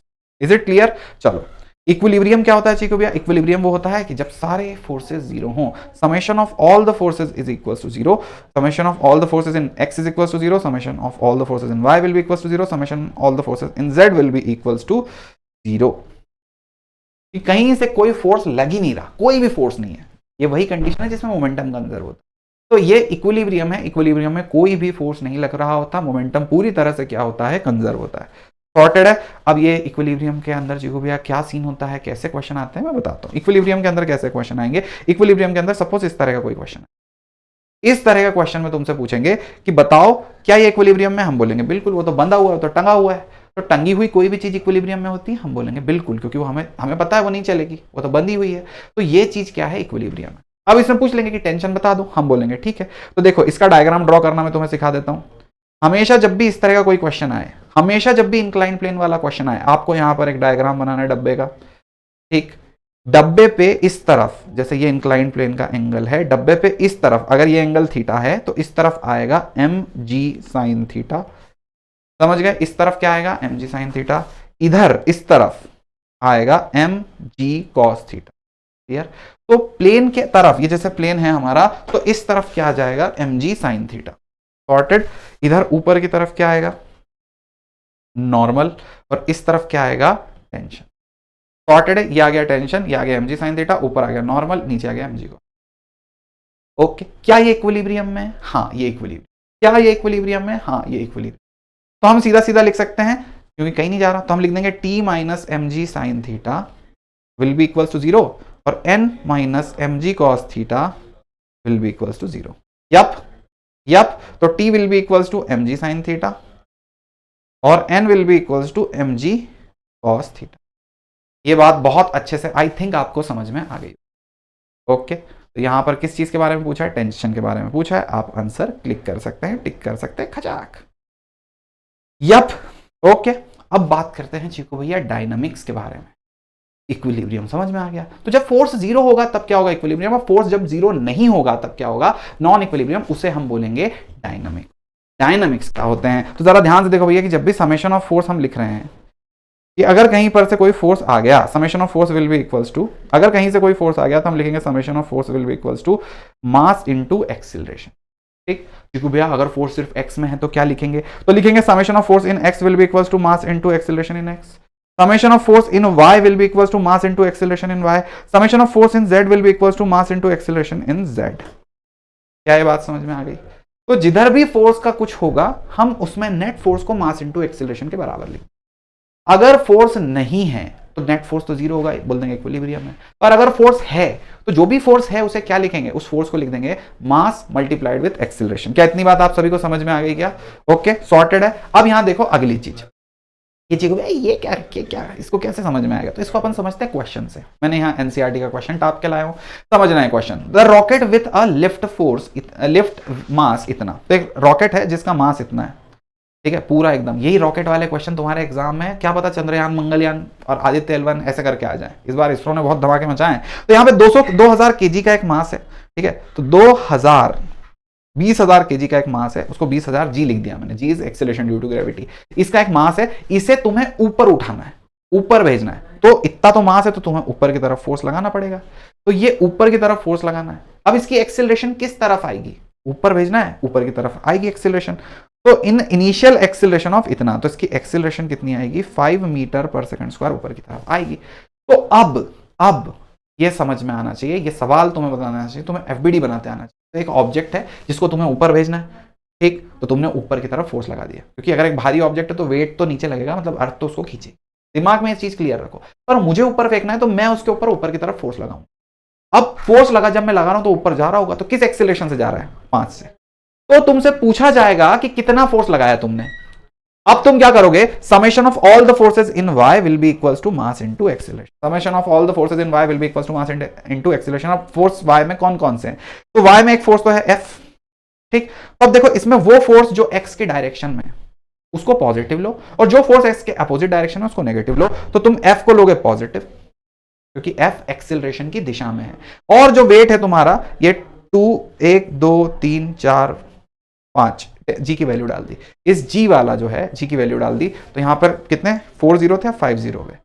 Is it clear, चलो इक्विलिब्रियम क्या होता है चीको भैया, इक्विलिब्रियम वो होता है कि जब सारे फोर्सेस जीरो हों, summation of all the forces is equals to 0, summation of all the forces in x is equals to 0, summation of all the forces in y will be equals to 0, summation all the forces in z will be equals to 0। कि कहीं से कोई force लग ही नहीं रहा, कोई भी force नहीं है, ये वही कंडीशन है जिसमें मोमेंटम कंजर्व होता है। तो ये इक्विलिब्रियम है, इक्विलिब्रियम में कोई भी फोर्स नहीं लग रहा होता, मोमेंटम पूरी तरह से क्या होता है, कंजर्व होता है, सॉर्टेड है। अब ये इक्विलिब्रियम के अंदर जी को भैया क्या सीन होता है, कैसे क्वेश्चन आते हैं मैं बताता हूँ। इक्विलिब्रियम के अंदर कैसे क्वेश्चन आएंगे, इक्विलिब्रियम के अंदर सपोज इस तरह का कोई क्वेश्चन है, इस तरह का क्वेश्चन में तुमसे पूछेंगे कि बताओ क्या ये इक्विलिब्रियम में, हम बोलेंगे बिल्कुल, वो तो बंधा हुआ है, तो टंगा हुआ है, तो टंगी हुई कोई भी चीज इक्विलिब्रियम में होती है, हम बोलेंगे बिल्कुल, क्योंकि वो हमें पता है वो नहीं चलेगी, वो तो बंधी हुई है, तो ये चीज क्या है, इक्विलिब्रियम है। अब इसमें पूछ लेंगे कि टेंशन बता दो, हम बोलेंगे ठीक है। तो देखो इसका डायग्राम ड्रॉ करना मैं तुम्हें सिखा देता हूं। हमेशा जब भी इस तरह का कोई क्वेश्चन आए, हमेशा जब भी इंक्लाइन प्लेन वाला क्वेश्चन आए, आपको यहां पर एक डायग्राम बनाना है डब्बे का, ठीक, डब्बे पे इस तरफ, जैसे ये इंक्लाइन प्लेन का एंगल है, डब्बे पे इस तरफ अगर ये एंगल थीटा है तो इस तरफ आएगा mg sin थीटा, समझ गए, इस तरफ क्या आएगा mg sin थीटा, इधर इस तरफ आएगा mg cos थीटा, क्लियर। तो प्लेन के तरफ, ये जैसे प्लेन है हमारा, तो इस तरफ क्या आ जाएगा mg sin थीटा, सॉर्टेड। इधर ऊपर की तरफ क्या आएगा, नॉर्मल, और इस तरफ क्या आएगा, टेंशन, सॉर्टेड है। ये आ गया टेंशन, ये आ गया mg sin थीटा, ऊपर आ गया नॉर्मल, नीचे आ गया mg को। ओके, क्या ये इक्विलिब्रियम में, हाँ ये इक्विलिब्रियम, क्या ये इक्विलिब्रियम में, हाँ ये इक्विलिब्रियम। तो हम सीधा सीधा लिख सकते हैं, क्योंकि कहीं नहीं जा रहा, तो हम लिख देंगे t minus mg sin theta will be equals to 0 और n minus mg cos theta will be equals to 0। Yup, तो t will be equals to mg sin theta और n will be equals to mg cos theta. ये बात बहुत अच्छे से I think आपको समझ में आ गई। ओके, तो यहां पर किस चीज के बारे में पूछा है, टेंशन के बारे में पूछा है, आप आंसर क्लिक कर सकते हैं, टिक कर सकते हैं, खचाक। यप, ओके, अब बात करते हैं चीकू भैया डायनामिक्स के बारे में। इक्विलिब्रियम समझ में आ गया, तो जब फोर्स 0 होगा तब क्या होगा, इक्विलिब्रियम, और फोर्स जब 0 नहीं होगा तब क्या होगा, नॉन इक्विलिब्रियम, उसे हम बोलेंगे डायनामिक। डायनामिक्स क्या होते हैं, तो जरा ध्यान से देखो भैया कि जब भी समेशन ऑफ फोर्स हम लिख रहे हैं कि अगर कहीं पर से कोई फोर्स आ गया, summation of force will be equals to, अगर कहीं से कोई फोर्स आ गया तो हम लिखेंगे summation of force will be equals to mass into acceleration, ठीक। क्योंकि भैया अगर फोर्स सिर्फ x में है तो क्या लिखेंगे, तो लिखेंगे summation of force in x will be equals to mass into acceleration in x, summation of force in y will be equals to mass into acceleration in y, summation of force in z will be equals to mass into acceleration in z। क्या ये बात समझ में आ गई, तो जिधर भी फोर्स का कुछ होगा हम उसमें नेट फोर्स को मास इनटू एक्सीलरेशन के बराबर लिखेंगे। अगर फोर्स नहीं है तो नेट फोर्स तो 0 होगा, बोल देंगे इक्विलिब्रियम है, और अगर फोर्स है तो जो भी फोर्स है उसे क्या लिखेंगे, उस फोर्स को लिख देंगे मास मल्टीप्लाइड विद एक्सीलरेशन। क्या इतनी बात आप सभी को समझ में आ गई क्या, ओके, सॉर्टेड है। अब यहां देखो अगली चीज, ये चीज ये क्या इसको कैसे समझ में आएगा? तो इसको अपन समझते हैं क्वेश्चन से। मैंने यहाँ एनसीईआरटी का क्वेश्चन टाप के लाया हूँ, समझना है question. The rocket with a lift mass इतना, तो एक रॉकेट है जिसका मास इतना है, ठीक है, पूरा एकदम। यही रॉकेट वाले क्वेश्चन तुम्हारे एग्जाम में, क्या पता चंद्रयान, मंगलयान और आदित्य L1 ऐसे करके आ जाए। इस बार इसरो ने बहुत धमाके मचाए हैं। तो यहाँ पे 2000 केजी का एक मास है, ठीक है, तो 20,000 केजी का एक मास है, उसको 20,000 जी लिख दिया मैंने, g is acceleration due to gravity. इसका एक मास है, इसे तुम्हें ऊपर उठाना है, ऊपर भेजना है। तो इतना तो मास है, तो तुम्हें ऊपर की तरफ फोर्स लगाना पड़ेगा। तो ये ऊपर की तरफ फोर्स लगाना है। अब इसकी एक्सेलरेशन किस तरफ आएगी? ऊपर भेजना है, ऊपर की तरफ आएगी एक्सेलरेशन। तो इन इनिशियल एक्सेलरेशन ऑफ इतना, तो इसकी एक्सेलरेशन कितनी आएगी? 5 मीटर पर सेकंड स्क्वायर ऊपर की तरफ आएगी। तो अब ये समझ में आना चाहिए, ये सवाल तुम्हें बताना चाहिए, तुम्हें एफबीडी बनाते आना चाहिए। तो एक ऑब्जेक्ट है जिसको तुम्हें ऊपर भेजना है, ठीक, तो तुमने ऊपर की तरफ फोर्स लगा दिया, क्योंकि अगर एक भारी ऑब्जेक्ट है तो वेट तो नीचे लगेगा, मतलब अर्थ तो उसको खींचे। दिमाग में ये चीज क्लियर रखो। पर मुझे ऊपर फेंकना है तो मैं उसके ऊपर की तरफ फोर्स लगाऊं। अब फोर्स लगा, जब मैं लगा रहा हूं तो ऊपर जा रहा होगा, तो किस एक्सेलरेशन से जा रहा है? 5 से। तो तुमसे पूछा जाएगा कि कितना फोर्स लगाया तुमने। अब तुम क्या करोगे? Summation of all the forces in y will be equals to mass into acceleration. Summation of all the forces in y will be equals to mass into acceleration. अब फोर्स y में कौन कौन से हैं? तो y में एक force तो है F, ठीक। अब देखो इसमें वो फोर्स जो x की डायरेक्शन में, उसको पॉजिटिव लो, और जो फोर्स x के अपोजिट डायरेक्शन में उसको नेगेटिव लो। तो तुम F को लोगे पॉजिटिव, क्योंकि F एक्सेलरेशन की दिशा में है। और जो वेट है तुम्हारा, ये 1 2 3 4 5 जी की वैल्यू डाल दी। इस जी वाला जो है, जी की वैल्यू डाल दी, तो यहां पर कितने 40 थे, 50 हुए।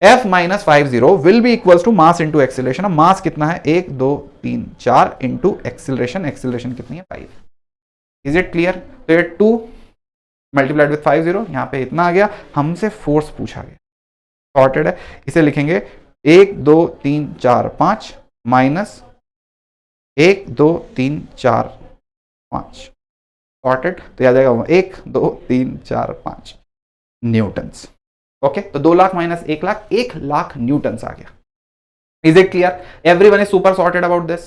F minus 50 will be equals to mass into acceleration. अब मास कितना है? 1 2 3 4 इंटू एक्सेलरेशन। एक्सेलरेशन कितनी है? 5। Is it clear? तो ये 2 मल्टीप्लाइड विथ 50, यहां पे इतना आ गया। हमसे फोर्स पूछा गया, सॉर्टेड है। इसे लिखेंगे 1 2 3 4 5 माइनस 1 2 3 4 5, सॉर्टेड। तो याद आएगा 1 2 3 4 5 न्यूटन्स। ओके, तो 2 लाख माइनस 1 लाख, 1 लाख न्यूटन्स आ गया। Is it clear? Everyone is super sorted about this?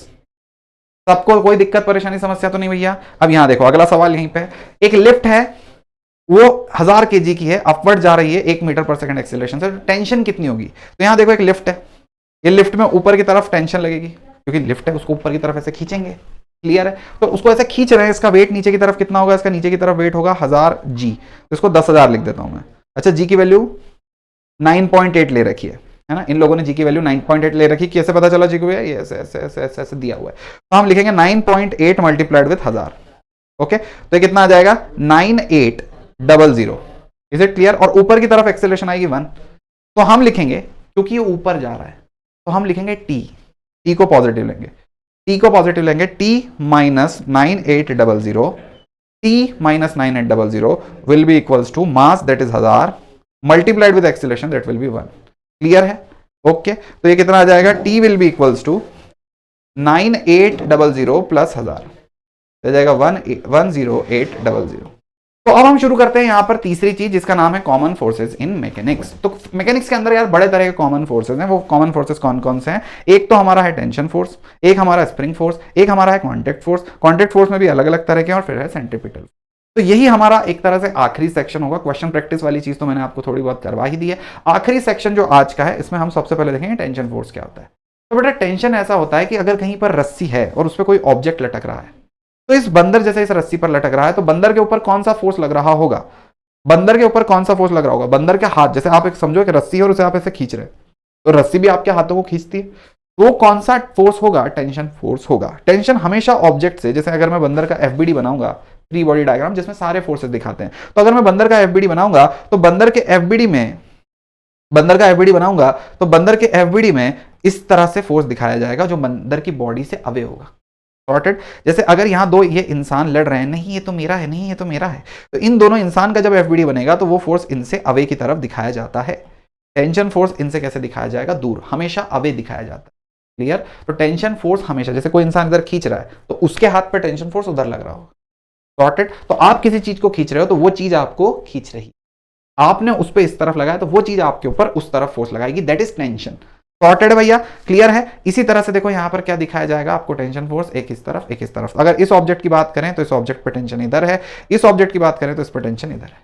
सबको कोई दिक्कत परेशानी समस्या तो नहीं भैया? अब यहां देखो, अगला सवाल यहीं पे, एक लिफ्ट है, वो 1000 केजी की है, अपवर्ड जा रही है 1 मीटर पर सेकंड एक्सेलरेशन से। टेंशन कितनी होगी? तो यहां देखो एक लिफ्ट है, ये लिफ्ट में ऊपर की तरफ टेंशन लगेगी, क्योंकि लिफ्ट है, उसको ऊपर की तरफ ऐसे खींचेंगे। क्लियर है? तो उसको ऐसे खींच रहे हैं, इसका वेट नीचे की तरफ कितना होगा? इसका नीचे की तरफ वेट होगा 1000 जी, तो इसको 10,000 लिख देता हूं मैं। अच्छा, जी की वैल्यू 9.8 ले रखी है ना? इन लोगों ने जी की वैल्यू 9.8 ले रखी। कैसे पता चला जी को? ये ऐसे ऐसे ऐसे ऐसे ऐसे दिया हुआ है, तो हम लिखेंगे 9.8 मल्टीप्लाइड विथ 1000। ओके, तो ये कितना आ जाएगा? 9800। Is it clear? और ऊपर की तरफ एक्सेलरेशन आएगी 1, तो हम लिखेंगे, क्योंकि ये ऊपर जा रहा है, तो हम लिखेंगे टी को पॉजिटिव लेंगे, T minus 9800, T minus 9800 will be equals to mass that is 1000 multiplied with acceleration that will be 1। Clear है? ओके, तो ये कितना आ जाएगा? T will be equals to 9800 plus 1000, तो जाएगा 10800। तो अब हम शुरू करते हैं यहां पर तीसरी चीज, जिसका नाम है कॉमन फोर्सेज इन मैकेनिक्स। तो मैकेनिक्स के अंदर यार बड़े तरह के कॉमन फोर्सेज हैं। वो कॉमन फोर्सेज कौन कौन से हैं? एक तो हमारा है टेंशन फोर्स, एक हमारा स्प्रिंग फोर्स, एक हमारा है कॉन्टैक्ट फोर्स। कॉन्टैक्ट फोर्स में भी अलग अलग तरह के, और फिर है सेंट्रीपिटल। तो यही हमारा एक तरह से आखिरी सेक्शन होगा। क्वेश्चन प्रैक्टिस वाली चीज तो मैंने आपको थोड़ी बहुत करवा ही दी है। आखिरी सेक्शन जो आज का है, इसमें हम सबसे पहले देखेंगे टेंशन फोर्स क्या होता है। तो बेटा, टेंशन ऐसा होता है कि अगर कहीं पर रस्सी है और उस पर कोई ऑब्जेक्ट लटक रहा है, तो इस बंदर जैसे इस रस्सी पर लटक रहा है, तो बंदर के ऊपर कौन सा फोर्स लग रहा होगा? बंदर के ऊपर कौन सा फोर्स लग रहा होगा? बंदर के हाथ, जैसे आप एक समझो कि रस्सी है और उसे आप ऐसे खींच रहे हैं, तो रस्सी भी आपके हाथों को खींचती है। तो कौन सा फोर्स होगा? टेंशन फोर्स होगा। टेंशन हमेशा ऑब्जेक्ट से, जैसे अगर मैं बंदर का एफबीडी बनाऊंगा, फ्री बॉडी डायग्राम जिसमें सारे फोर्सेस दिखाते हैं, तो अगर मैं बंदर का एफबीडी बनाऊंगा, तो बंदर के एफबीडी में इस तरह से फोर्स दिखाया जाएगा, जो बंदर की बॉडी से अवे होगा। सॉर्टेड? जैसे अगर यहां दो ये इंसान लड़ रहे हैं, नहीं ये तो मेरा है, नहीं ये तो मेरा है, तो इन दोनों इंसान का जब एफबीडी बनेगा, तो वो फोर्स इनसे अवे की तरफ दिखाया जाता है। टेंशन फोर्स इनसे कैसे दिखाया जाएगा? दूर, हमेशा अवे दिखाया जाता है। क्लियर? तो टेंशन फोर्स हमेशा, जैसे कोई इंसान इधर खींच रहा है, तो उसके हाथ पर टेंशन फोर्स उधर लग रहा होगा। सॉर्टेड? तो आप किसी चीज को खींच रहे हो, तो वो चीज आपको खींच रही, आपने उस पर इस तरफ लगाया, तो वो चीज आपके ऊपर उस तरफ फोर्स लगाएगी। That is tension. सॉर्टेड भैया? क्लियर है? इसी तरह से देखो यहां पर क्या दिखाया जाएगा आपको? टेंशन फोर्स एक इस तरफ, एक इस तरफ। अगर इस ऑब्जेक्ट की बात करें तो इस ऑब्जेक्ट पर टेंशन इधर है, इस ऑब्जेक्ट की बात करें तो इस पर टेंशन इधर है।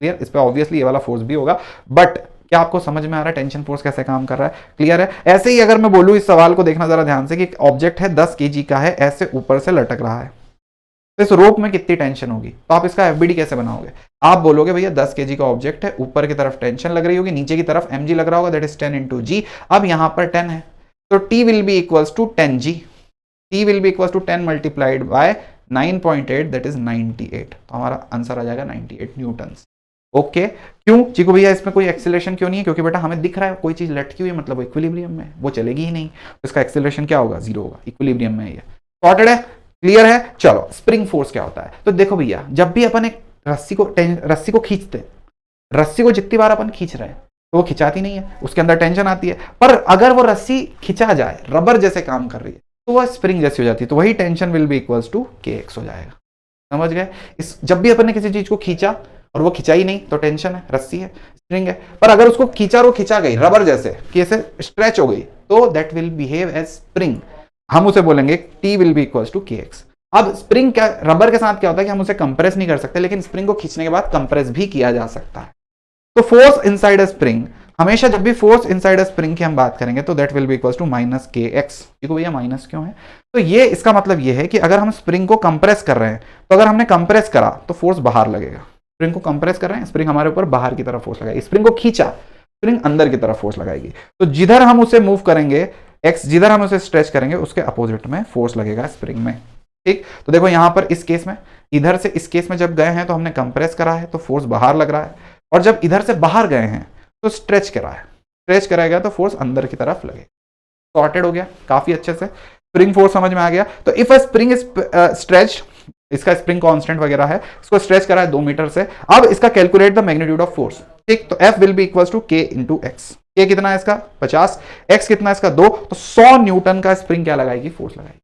क्लियर? इस पे ऑब्वियसली ये वाला फोर्स भी होगा, बट क्या आपको समझ में आ रहा है टेंशन फोर्स कैसे काम कर रहा है? क्लियर है? ऐसे ही अगर मैं बोलूं, इस सवाल को देखना जरा ध्यान से, कि ऑब्जेक्ट है 10 kg का है, ऐसे ऊपर से लटक रहा है, तो इस रोप में कितनी टेंशन होगी? तो आप इसका एफबीडी कैसे बनाओगे? आप बोलोगे भैया 10 kg का ऑब्जेक्ट है, ऊपर की तरफ टेंशन लग रही होगी, नीचे की तरफ mg लग रहा होगा, दैट इज 10 इंटू जी। अब यहां पर 10 है, तो T will be equals to 10g, T will be equals to 10 multiplied by 9.8, that is 98। तो हमारा आंसर आ जाएगा 98 न्यूटन। ओके, क्यों चीकू भैया इसमें कोई एक्सेलरेशन क्यों नहीं है? क्योंकि बेटा हमें दिख रहा है कोई चीज लटकी हुई है, मतलब वो इक्विलिब्रियम में, वो चलेगी ही नहीं, तो इसका एक्सेलरेशन क्या होगा? जीरो होगा, इक्विलिब्रियम में। ये सॉर्टेड है? क्लियर है? चलो, स्प्रिंग फोर्स क्या होता है? तो देखो भैया, जब भी अपन एक रस्सी को खींचते हैं, रस्सी को जितनी बार अपन खींच रहे हैं तो वो खिंचाती नहीं है, उसके अंदर टेंशन आती है, पर अगर वो रस्सी खिंचा जाए, रबर जैसे काम कर रही है, तो वह स्प्रिंग जैसी हो जाती है, तो वही tension will be equals to kx हो जाएगा। समझ गए? इस जब भी अपन ने किसी चीज को खींचा और वो खिंचाई नहीं, तो टेंशन है, रस्सी है, स्प्रिंग है। पर अगर उसको खींचा और वो खिंचा गई रबर जैसे कि ऐसे स्ट्रेच हो गई, तो that will behave as spring, हम उसे बोलेंगे T will be equals to kx। अब स्प्रिंग क्या, रबर के साथ क्या होता है कि हम उसे कंप्रेस नहीं कर सकते, लेकिन स्प्रिंग को खींचने के बाद कंप्रेस भी किया जा सकता है। तो फोर्स इनसाइड अ स्प्रिंग, हमेशा जब भी फोर्स इनसाइड अ स्प्रिंग की हम बात करेंगे, तो that will be equals to minus kx। देखो भैया माइनस क्यों है? तो ये इसका मतलब ये है कि अगर हम स्प्रिंग को कंप्रेस कर रहे हैं, तो अगर हमने कंप्रेस करा तो फोर्स बाहर लगेगा। स्प्रिंग को कंप्रेस कर रहे हैं, स्प्रिंग हमारे ऊपर बाहर की तरफ फोर्स लगाएगी, स्प्रिंग को खींचा, स्प्रिंग अंदर की तरफ फोर्स लगाएगी। तो जिधर हम उसे मूव करेंगे x, जिधर हम उसे स्ट्रेच करेंगे, उसके अपोजिट में फोर्स लगेगा स्प्रिंग में। ठीक, तो देखो यहां पर इस केस में, इधर से इस केस में जब गए हैं तो हमने कंप्रेस करा है, तो फोर्स बाहर लग रहा है, और जब इधर से बाहर गए हैं तो स्ट्रेच करा है, स्ट्रेच कराएगा तो फोर्स अंदर की तरफ लगेगा। सॉर्टेड हो गया काफी अच्छे से, स्प्रिंग फोर्स समझ में आ गया। तो if a spring is stretch, इसका स्प्रिंग कांस्टेंट वगैरह है, इसको स्ट्रेच करा है 2 मीटर से। अब इसका calculate the magnitude of force. ठीक, तो F will be equals to K into x. K कितना है इसका? 50, x कितना है इसका? 2, तो 100 न्यूटन का स्प्रिंग क्या लगाएगी? फोर्स लगाएगी।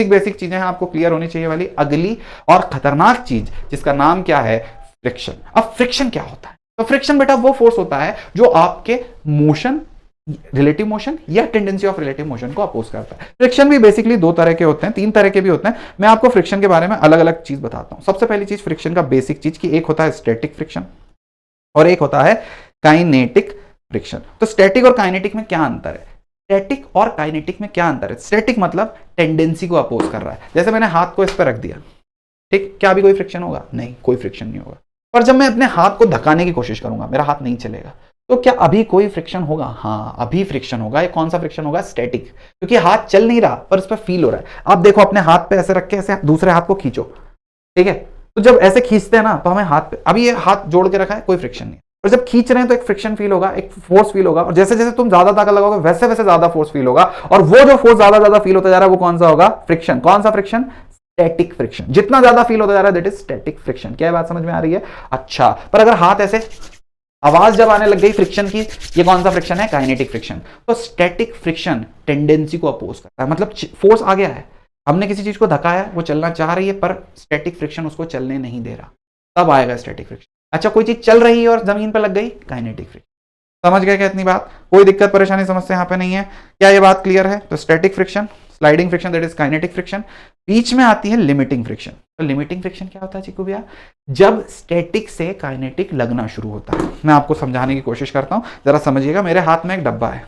बेसिक चीजें हैं, आपको क्लियर होनी चाहिए वाली। अगली और खतरनाक चीज जिसका नाम क्या है? फ्रिक्शन। अब फ्रिक्शन क्या होता है? तो फ्रिक्शन बेटा वो फोर्स होता है जो आपके मोशन, रिलेटिव मोशन या टेंडेंसी ऑफ रिलेटिव मोशन को अपोज करता है। फ्रिक्शन भी बेसिकली 2 तरह के होते हैं, 3 तरह के भी होते हैं। मैं आपको फ्रिक्शन के बारे में अलग अलग चीज बताता हूं। सबसे पहली चीज फ्रिक्शन का बेसिक चीज की, एक होता है स्टैटिक फ्रिक्शन और एक होता है काइनेटिक फ्रिक्शन। तो स्टैटिक और काइनेटिक में क्या अंतर है? स्टैटिक और काइनेटिक में क्या अंतर है? स्टैटिक मतलब टेंडेंसी को अपोज कर रहा है। जैसे मैंने हाथ को इस पर रख दिया, ठीक, क्या अभी कोई फ्रिक्शन होगा? नहीं, कोई फ्रिक्शन नहीं होगा। पर जब मैं अपने हाथ को धकाने की कोशिश करूंगा, मेरा हाथ नहीं चलेगा, तो क्या अभी कोई फ्रिक्शन होगा? हाँ, अभी फ्रिक्शन होगा। ये कौन सा फ्रिक्शन होगा? स्टैटिक, क्योंकि हाथ चल नहीं रहा पर उस पर फील हो रहा है। आप देखो अपने हाथ पे ऐसे रख के ऐसे दूसरे हाथ को खींचो, ठीक है, तो जब ऐसे खींचते हैं ना, तो हमें हाथ पे, अभी ये हाथ जोड़ के रखा है, कोई फ्रिक्शन नहीं, और जब खींच रहे हैं तो एक फ्रिक्शन फील होगा, एक फोर्स फील होगा, और जैसे जैसे तुम ज्यादा ताकत लगाओगे वैसे वैसे ज्यादा फोर्स फील होगा, और वो जो फोर्स ज्यादा फील होता जा रहा है वो कौन सा होगा? फ्रिक्शन। कौन सा फ्रिक्शन? Static friction. जितना ज्यादा फील होता जा रहा है दैट इज स्टैटिक फ्रिक्शन। क्या बात समझ में आ रही है? अच्छा, पर अगर हाथ ऐसे, आवाज जब आने लग गई फ्रिक्शन की, ये कौन सा फ्रिक्शन है? Kinetic friction. तो स्टैटिक फ्रिक्शन टेंडेंसी को अपोज करता है, मतलब फोर्स आ गया है, हमने किसी चीज को धकाया, वो चलना चाह रही है पर स्टैटिक फ्रिक्शन उसको चलने नहीं दे रहा, तब आएगा स्टैटिक फ्रिक्शन। अच्छा, कोई चीज चल रही है और जमीन पर लग गई, काइनेटिक फ्रिक्शन। समझ गए क्या इतनी बात? कोई दिक्कत परेशानी समस्या यहाँ पे नहीं है? क्या ये बात क्लियर है? तो static friction, sliding friction that is kinetic friction. बीच में आती है लिमिटिंग फ्रिक्शन। तो लिमिटिंग फ्रिक्शन क्या होता है चिकू भैया? जब स्टैटिक से काइनेटिक लगना शुरू होता है। मैं आपको समझाने की कोशिश करता हूं, जरा समझिएगा। मेरे हाथ में एक डब्बा है,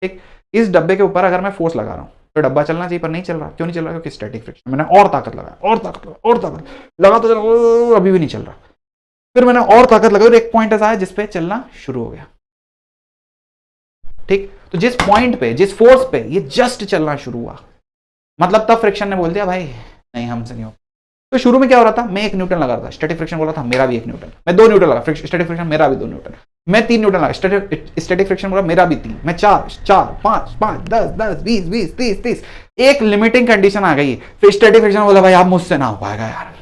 ठीक, इस डब्बे के ऊपर अगर मैं फोर्स लगा रहा हूं तो डब्बा चलना चाहिए, पर नहीं चल रहा। क्यों नहीं चल रहा? क्योंकि स्टैटिक फ्रिक्शन। मैंने और ताकत लगाया, और ताकत लगा, और ताकत लगा, तो चला, अभी भी नहीं चल रहा। फिर मैंने और ताकत लगाई और एक पॉइंट ऐसा है जिसपे चलना शुरू हो गया, ठीक। तो जिस पॉइंट पे, जिस फोर्स पे ये जस्ट चलना शुरू हुआ, मतलब तब फ्रिक्शन ने बोल दिया भाई नहीं, हमसे नहीं हो। तो शुरू में क्या हो रहा था? मैं 1 न्यूटन लगा रहा था, स्टैटिक फ्रिक्शन बोल रहा था मेरा भी 1 न्यूटन। मैं 2 न्यूटन लगा, स्टैटिक फ्रिक्शन मेरा भी 2 न्यूटन। मैं 3 न्यूटन लगा, स्टैटिक फ्रिक्शन बोला मेरा भी 3। मैं 4, 5, 10, 20, 30। एक लिमिटिंग कंडीशन आ गई, फिर स्टैटिक फ्रिक्शन बोला भाई आप मुझसे ना हो पाएगा यार,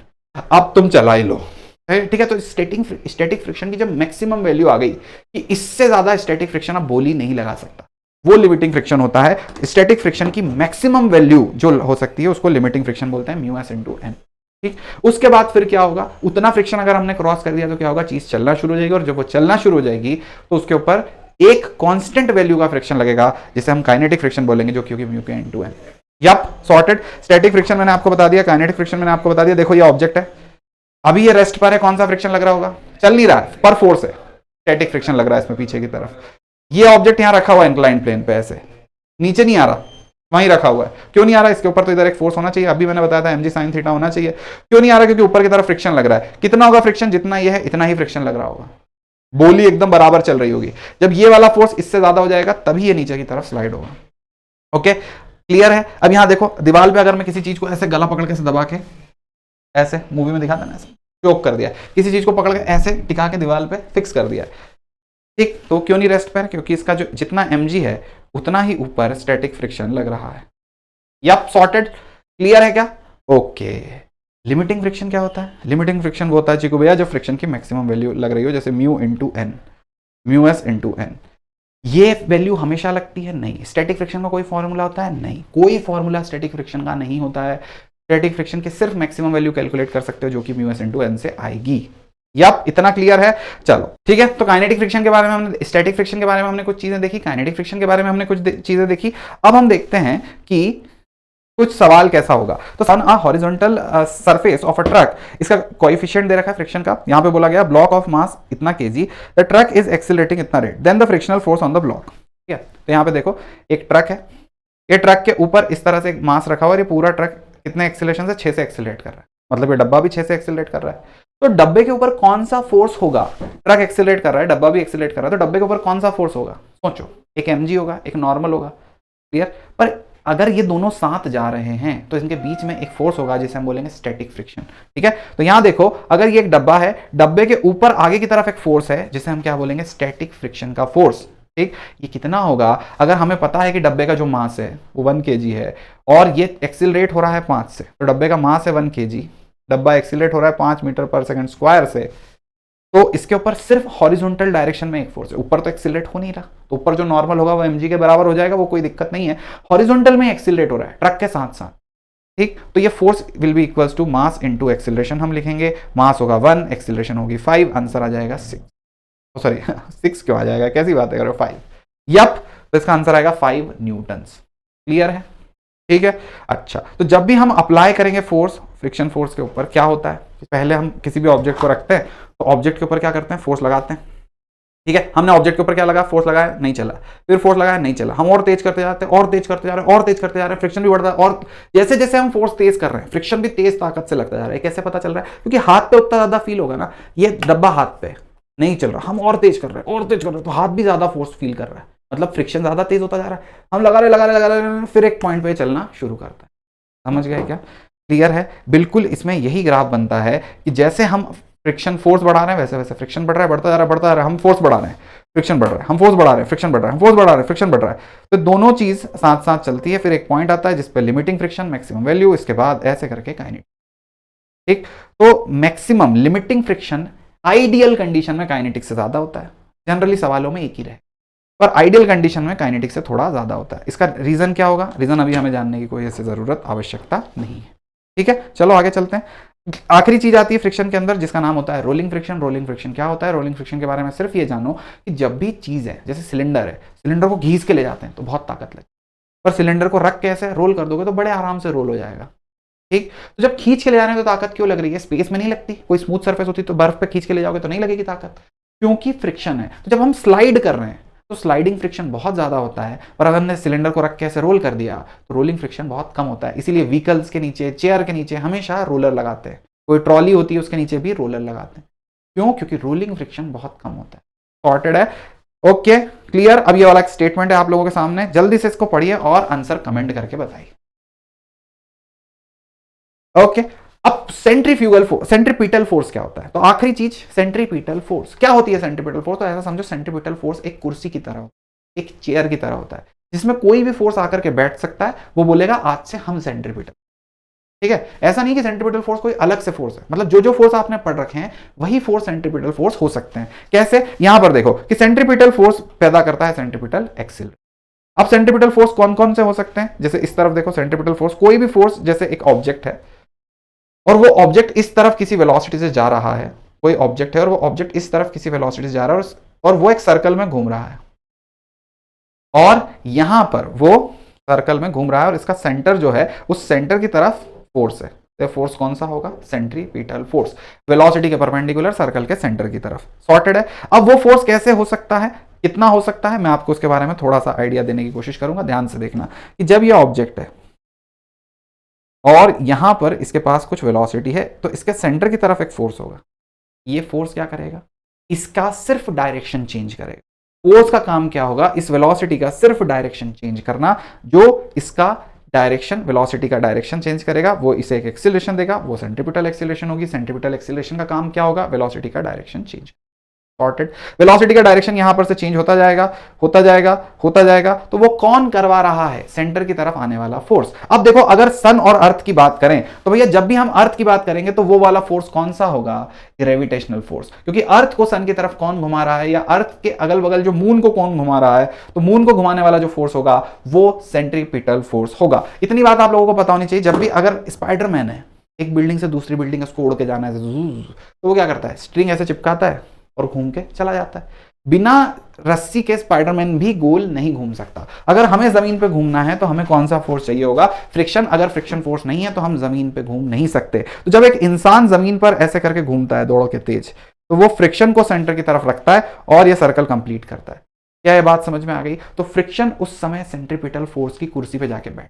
अब तुम चला ही लो, ठीक है। तो स्टैटिक फ्रिक्शन की जब मैक्सिमम वैल्यू आ गई कि इससे ज्यादा स्टैटिक फ्रिक्शन अब बोली नहीं लगा सकता, वो लिमिटिंग फ्रिक्शन होता है। स्टैटिक फ्रिक्शन की मैक्सिमम वैल्यू जो हो सकती है उसको लिमिटिंग फ्रिक्शन बोलते हैं, म्यू एस इनटू एन, ठीक। उसके बाद फिर क्या होगा? उतना फ्रिक्शन अगर हमने क्रॉस कर दिया तो क्या होगा? चीज चलना शुरू हो जाएगी, और जब वो चलना शुरू हो जाएगी तो उसके ऊपर एक कांस्टेंट वैल्यू का फ्रिक्शन लगेगा, जिसे हम काइनेटिक फ्रिक्शन बोलेंगे, जो क्योंकि म्यू के into N. Yup, sorted. Static friction मैंने आपको बता दिया, काइनेटिक फ्रिक्शन मैंने आपको बता दिया। देखो ये ऑब्जेक्ट है, अभी ये रेस्ट पर है, कौन सा फ्रिक्शन लग रहा होगा? चल नहीं रहा है, पर फोर्स है, स्टैटिक फ्रिक्शन लग रहा है इसमें पीछे की तरफ। ये ऑब्जेक्ट यहां रखा हुआ है इंक्लाइन प्लेन पे, ऐसे नीचे नहीं आ रहा, वहीं रखा हुआ है। क्यों नहीं आ रहा? इसके ऊपर तो इधर एक फोर्स होना चाहिए, अभी मैंने बताया था mg sin थीटा होना चाहिए। क्यों नहीं आ रहा? क्योंकि ऊपर की तरफ फ्रिक्शन लग रहा है। कितना होगा फ्रिक्शन? जितना ये है इतना ही फ्रिक्शन लग रहा होगा, बोली एकदम बराबर चल रही होगी। जब ये वाला फोर्स इससे ज्यादा हो जाएगा तभी ये नीचे की तरफ स्लाइड होगा। ओके, क्लियर है? अब यहां देखो, दीवार पे अगर मैं किसी चीज को ऐसे गला पकड़ के ऐसे दबा के, ऐसे मूवी में दिखाता ना, ऐसे चोक कर दिया, किसी चीज को पकड़ के ऐसे टिका के दीवार पे फिक्स कर दिया, ठीक, तो क्यों नहीं रेस्ट पर? क्योंकि इसका जो जितना mg है उतना ही ऊपर स्टैटिक फ्रिक्शन लग रहा है। यप, सॉर्टेड, क्लियर है क्या? ओके। लिमिटिंग फ्रिक्शन क्या होता है? लिमिटिंग फ्रिक्शन वो होता है चिकू भैया जब फ्रिक्शन की मैक्सिमम वैल्यू लग रही हो, जैसे mu into N, mu S into N. ये वैल्यू हमेशा लगती है? नहीं। स्टैटिक फ्रिक्शन का कोई फॉर्मूला होता है? नहीं, कोई फॉर्मूला स्टैटिक फ्रिक्शन का नहीं होता है। स्टैटिक फ्रिक्शन की सिर्फ मैक्सिमम वैल्यू कैलकुलेट कर सकते हो जो कि म्यू एस इंटू एन से आएगी। यप, इतना क्लियर है? चलो ठीक है। तो काइनेटिक फ्रिक्शन के बारे में हमने, स्टैटिक फ्रिक्शन के बारे में हमने कुछ चीजें देखी, काइनेटिक फ्रिक्शन के बारे में हमने कुछ चीजें देखी। अब हम देखते हैं कि कुछ सवाल कैसा होगा। तो on a horizontal surface of a truck, इसका कोएफिशिएंट दे रखा है फ्रिक्शन का, यहां पे बोला गया ब्लॉक ऑफ मास इतना kg, the truck is accelerating इतना rate, then the frictional force on the block. ठीक है, तो यहां पे देखो एक ट्रक है, ये ट्रक के ऊपर इस तरह से एक मास रखा हुआ है, ये पूरा ट्रक कितने एक्सीलरेशन से? 6 से एक्सीलरेट कर रहा है, मतलब ये डब्बा भी 6 से एक्सीलरेट कर रहा है। तो डब्बे के ऊपर कौन सा फोर्स होगा? ट्रक एक्सीलरेट कर रहा है, डब्बा भी एक्सीलरेट कर रहा है, तो डब्बे के ऊपर कौन सा फोर्स होगा? सोचो, एक mg होगा, एक नॉर्मल होगा, क्लियर? पर अगर ये दोनों साथ जा रहे हैं तो इनके बीच में एक फोर्स होगा जिसे हम बोलेंगे स्टैटिक फ्रिक्शन। ठीक है, तो यहां देखो, अगर ये एक डब्बा है, डब्बे के ऊपर आगे की तरफ एक फोर्स है जिसे हम क्या बोलेंगे? स्टैटिक फ्रिक्शन का फोर्स। ठीक, ये कितना होगा? अगर हमें पता है कि डब्बे का जो मास है वो 1 kg है और ये एक्सीलरेट हो रहा है 5 से, तो डब्बे का मास है 1 kg, डब्बा एक्सीलरेट हो रहा है 5 मीटर पर सेकंड स्क्वायर से, तो इसके ऊपर सिर्फ हॉरिजॉन्टल डायरेक्शन में एक फोर्स है, ऊपर तो एक्सीलरेट हो नहीं रहा, तो ऊपर जो नॉर्मल होगा वो mg के बराबर हो जाएगा, वो कोई दिक्कत नहीं है। हॉरिजॉन्टल में एक्सीलरेट हो रहा है ट्रक के साथ साथ, ठीक, तो ये force will be equals to mass into acceleration हम लिखेंगे। मास होगा 1, एक्सीलरेशन होगी 5, आंसर आ जाएगा 6, सॉरी 6 क्यों आ जाएगा, कैसी बात है, 5। यप, तो इसका आंसर आएगा 5 न्यूटन्स। क्लियर है? ठीक है, अच्छा, तो जब भी हम अप्लाई करेंगे फोर्स फ्रिक्शन फोर्स के ऊपर, क्या होता है? पहले हम किसी भी ऑब्जेक्ट को रखते हैं तो ऑब्जेक्ट के ऊपर क्या करते हैं? फोर्स लगाते हैं। ठीक है, हमने ऑब्जेक्ट के ऊपर क्या लगा? फोर्स लगाया, नहीं चला, फिर फोर्स लगाया, नहीं चला, हम और तेज करते जाते हैं, और तेज करते जा रहे हैं, और तेज करते जा रहे हैं, फ्रिक्शन भी बढ़ता है, और जैसे जैसे हम फोर्स तेज कर रहे हैं फ्रिक्शन भी तेज ताकत से लगता जा रहा है। कैसे पता चल रहा है? क्योंकि हाथ पे उतना ज्यादा फील होगा ना, ये डब्बा हाथ पे नहीं चल रहा, हम और तेज कर रहे हैं, और तेज कर रहे हैं, तो हाथ भी ज्यादा फोर्स फील कर रहा है, मतलब फ्रिक्शन ज्यादा तेज होता जा रहा है। हम लगा रहे फिर एक पॉइंट पे चलना शुरू करता है। समझ गए क्या? क्लियर है? बिल्कुल, इसमें यही ग्राफ बनता है कि जैसे हम फ्रिक्शन फोर्स बढ़ा रहे हैं वैसे वैसे फ्रिक्शन बढ़ रहा है, बढ़ता जा रहा है, बढ़ता जा रहा है, हम फोर्स बढ़ा रहे हैं, फ्रिक्शन बढ़ रहा है, हम फोर्स बढ़ा रहे हैं, फ्रिक्शन बढ़ रहा है, हम फोर्स बढ़ा रहे हैं, फ्रिक्शन बढ़ रहा है, तो दोनों चीज साथ साथ चलती है। फिर एक पॉइंट आता है जिसपे लिमिटिंग फ्रिक्शन, मैक्सिमम वैल्यू, इसके बाद ऐसे करके काइनेटिक। ठीक, तो maximum limiting friction ideal condition में काइनेटिक से ज्यादा होता है, जनरली सवालों में एक ही रहे, पर आइडियल कंडीशन में काइनेटिक से थोड़ा ज्यादा होता है। इसका रीजन क्या होगा? रीजन अभी हमें जानने की कोई ऐसी जरूरत आवश्यकता नहीं है। ठीक है, चलो आगे चलते हैं। आखिरी चीज आती है फ्रिक्शन के अंदर जिसका नाम होता है रोलिंग फ्रिक्शन। रोलिंग फ्रिक्शन क्या होता है? रोलिंग फ्रिक्शन के बारे में सिर्फ ये जानो कि जब भी चीज है, जैसे सिलेंडर है, सिलेंडर को घीस के ले जाते हैं तो बहुत ताकत लगती है, पर सिलेंडर को रख के ऐसे रोल कर दोगे तो बड़े आराम से रोल हो जाएगा। ठीक, तो जब खींच के ले जा रहे हैं तो ताकत क्यों लग रही है? स्पेस में नहीं लगती। कोई स्मूथ सरफेस होती तो बर्फ पे खींच के ले जाओगे तो नहीं लगेगी ताकत, क्योंकि फ्रिक्शन है। तो जब हम स्लाइड कर रहे हैं तो स्लाइडिंग फ्रिक्शन बहुत ज्यादा होता है, पर अगर हमने सिलेंडर को रख के ऐसे रोल कर दिया तो रोलिंग फ्रिक्शन बहुत कम होता है। इसीलिए व्हीकल्स के नीचे, चेयर के नीचे हमेशा रोलर लगाते हैं, कोई ट्रॉली होती है उसके नीचे भी रोलर लगाते हैं। क्यों? क्योंकि रोलिंग फ्रिक्शन बहुत कम होता है। सॉर्टेड है? Okay, clear. अब ये वाला एक स्टेटमेंट है आप लोगों के सामने, जल्दी से इसको पढ़िए और आंसर कमेंट करके बताइए। ओके, अब सेंट्रीपिटल फोर्स क्या होता है? तो आखिरी चीज, सेंट्रीपिटल फोर्स क्या होती है? सेंट्रीपिटल फोर्स, तो ऐसा समझो सेंट्रीपिटल फोर्स एक कुर्सी की तरह, एक चेयर की तरह होता है, जिसमें कोई भी फोर्स आकर के बैठ सकता है, वो बोलेगा आज से हम सेंट्रीपिटल। ठीक है, ऐसा नहीं कि सेंट्रीपिटल फोर्स कोई अलग से फोर्स है, मतलब जो जो फोर्स आपने पढ़ रखे हैं वही फोर्स सेंट्रीपिटल फोर्स हो सकते हैं। कैसे? यहां पर देखो कि सेंट्रीपिटल फोर्स पैदा करता है सेंट्रीपिटल एक्सिल। अब सेंट्रीपिटल फोर्स कौन कौन से हो सकते हैं? जैसे इस तरफ देखो, सेंट्रीपिटल फोर्स कोई भी फोर्स, जैसे एक ऑब्जेक्ट है और वो ऑब्जेक्ट इस तरफ किसी वेलोसिटी से जा रहा है, कोई ऑब्जेक्ट है और वो ऑब्जेक्ट इस तरफ किसी वेलोसिटी से जा रहा है और वो एक सर्कल में घूम रहा है, और यहां पर वो सर्कल में घूम रहा है और इसका सेंटर जो है उस सेंटर की तरफ फोर्स है, तो फोर्स कौन सा होगा? सेंट्रीपिटल फोर्स, वेलोसिटी के परपेंडिकुलर सर्कल के सेंटर की तरफ। सॉर्टेड है। अब वो फोर्स कैसे हो सकता है, कितना हो सकता है, मैं आपको उसके बारे में थोड़ा सा आइडिया देने की कोशिश करूंगा। ध्यान से देखना कि जब ये ऑब्जेक्ट है और यहां पर इसके पास कुछ वेलोसिटी है, तो इसके सेंटर की तरफ एक फोर्स होगा। ये फोर्स क्या करेगा? इसका सिर्फ डायरेक्शन चेंज करेगा। फोर्स का काम क्या होगा? इस वेलोसिटी का सिर्फ डायरेक्शन चेंज करना। जो इसका डायरेक्शन, वेलोसिटी का डायरेक्शन चेंज करेगा, वो इसे एक एक्सीलरेशन देगा, वो सेंट्रीपिटल एक्सीलरेशन होगी। सेंट्रीपिटल एक्सीलरेशन का काम क्या होगा? वेलोसिटी का डायरेक्शन चेंज। सॉर्टेड। वेलोसिटी का डायरेक्शन यहां पर से चेंज होता जाएगा, होता जाएगा, होता जाएगा। तो वो कौन करवा रहा है? सेंटर की तरफ आने वाला फोर्स। अब देखो, अगर सन और अर्थ की बात करें तो भैया जब भी हम अर्थ की बात करेंगे तो वो वाला फोर्स कौन सा होगा? Gravitational force. क्योंकि अर्थ को सन की तरफ कौन घुमा रहा है, या अर्थ के अगल बगल जो मून को कौन घुमा रहा है, तो मून को घुमाने वाला जो फोर्स होगा वो सेंट्रीपिटल फोर्स होगा। इतनी बात आप लोगों को पता होनी चाहिए। जब भी अगर स्पाइडरमैन है, एक बिल्डिंग से दूसरी बिल्डिंग उसको उड़ के जाना है, तो वो क्या करता है? स्ट्रिंग ऐसे चिपकाता है और घूम के चला जाता है। बिना रस्सी के स्पाइडरमैन भी गोल नहीं घूम सकता। अगर हमें जमीन पे घूमना है तो हमें कौन सा फोर्स चाहिए होगा? फ्रिक्शन। अगर फ्रिक्शन फोर्स नहीं है तो हम जमीन पे घूम नहीं सकते। तो जब एक इंसान जमीन पर ऐसे करके घूमता है दौड़ के तेज, तो वो फ्रिक्शन को सेंटर की तरफ रखता है और ये सर्कल कंप्लीट करता है। क्या ये बात समझ में आ गई? तो फ्रिक्शन उस समय सेंट्रीपिटल फोर्स की कुर्सी पे जाके बैठ,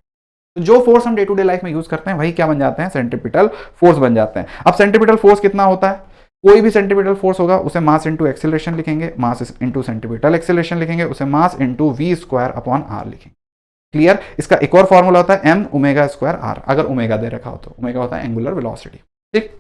तो जो फोर्स हम डे टू डे लाइफ में यूज करते हैं वही क्या बन जाते हैं? सेंट्रीपिटल फोर्स बन जाते हैं। अब सेंट्रीपिटल फोर्स कितना होता है? कोई भी सेंट्रीपिटल फोर्स होगा उसे मास इंटू एक्सीलरेशन लिखेंगे, मास इंटू सेंट्रीपिटल एक्सीलरेशन लिखेंगे, उसे mass into we square upon R लिखेंगे। क्लियर? इसका एक और फॉर्मूला होता है एम ओमेगा स्क्वायर आर, अगर ओमेगा दे रखा हो तो। ओमेगा होता है एंगुलर वेलोसिटी। ठीक,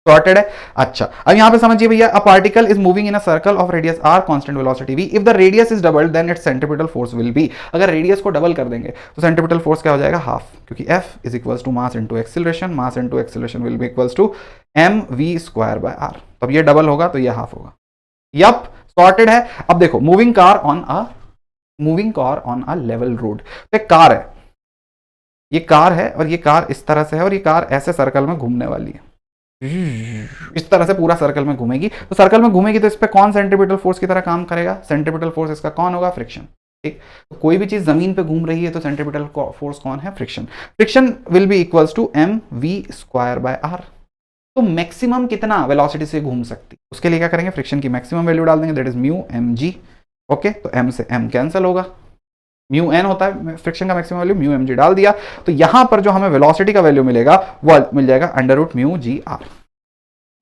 सॉर्टेड है। अच्छा, अब यहां पे समझिए भैया, a particle is moving in a circle of radius R, constant velocity V, if the radius is doubled then its centripetal force will be. अगर रेडियस को डबल कर देंगे तो सेंट्रीपिटल फोर्स क्या हो जाएगा? हाफ, क्योंकि F is equals to mass into acceleration, mass into acceleration will be equals to M we square by r. तब ये डबल होगा तो ये हाफ होगा। यप, सॉर्टेड है। अब देखो, moving car on a level road. तो एक कार है, ये कार है और ये कार इस तरह से है और ये कार ऐसे सर्कल में घूमने वाली है, इस तरह से पूरा सर्कल में घूमेगी। तो सर्कल में घूमेगी तो इस पे कौन सेंट्रीपिटल फोर्स की तरह काम करेगा? सेंट्रीपिटल फोर्स इसका कौन होगा? फ्रिक्शन। ठीक, तो कोई भी चीज जमीन पे घूम रही है तो सेंट्रीपिटल फोर्स कौन है? Friction. Friction will be equals to M we square by R. तो मैक्सिमम कितना वेलोसिटी से घूम सकती, उसके लिए क्या करेंगे? फ्रिक्शन की मैक्सिमम वैल्यू डाल देंगे, that is mu M G. Okay, तो एम से एम कैंसिल होगा, म्यू एन होता है फ्रिक्शन का maximum value, mu M G डाल दिया। तो यहां पर जो हमें वेलोसिटी का वैल्यू मिलेगा वो मिल जाएगा अंडर रूट म्यू जी आर।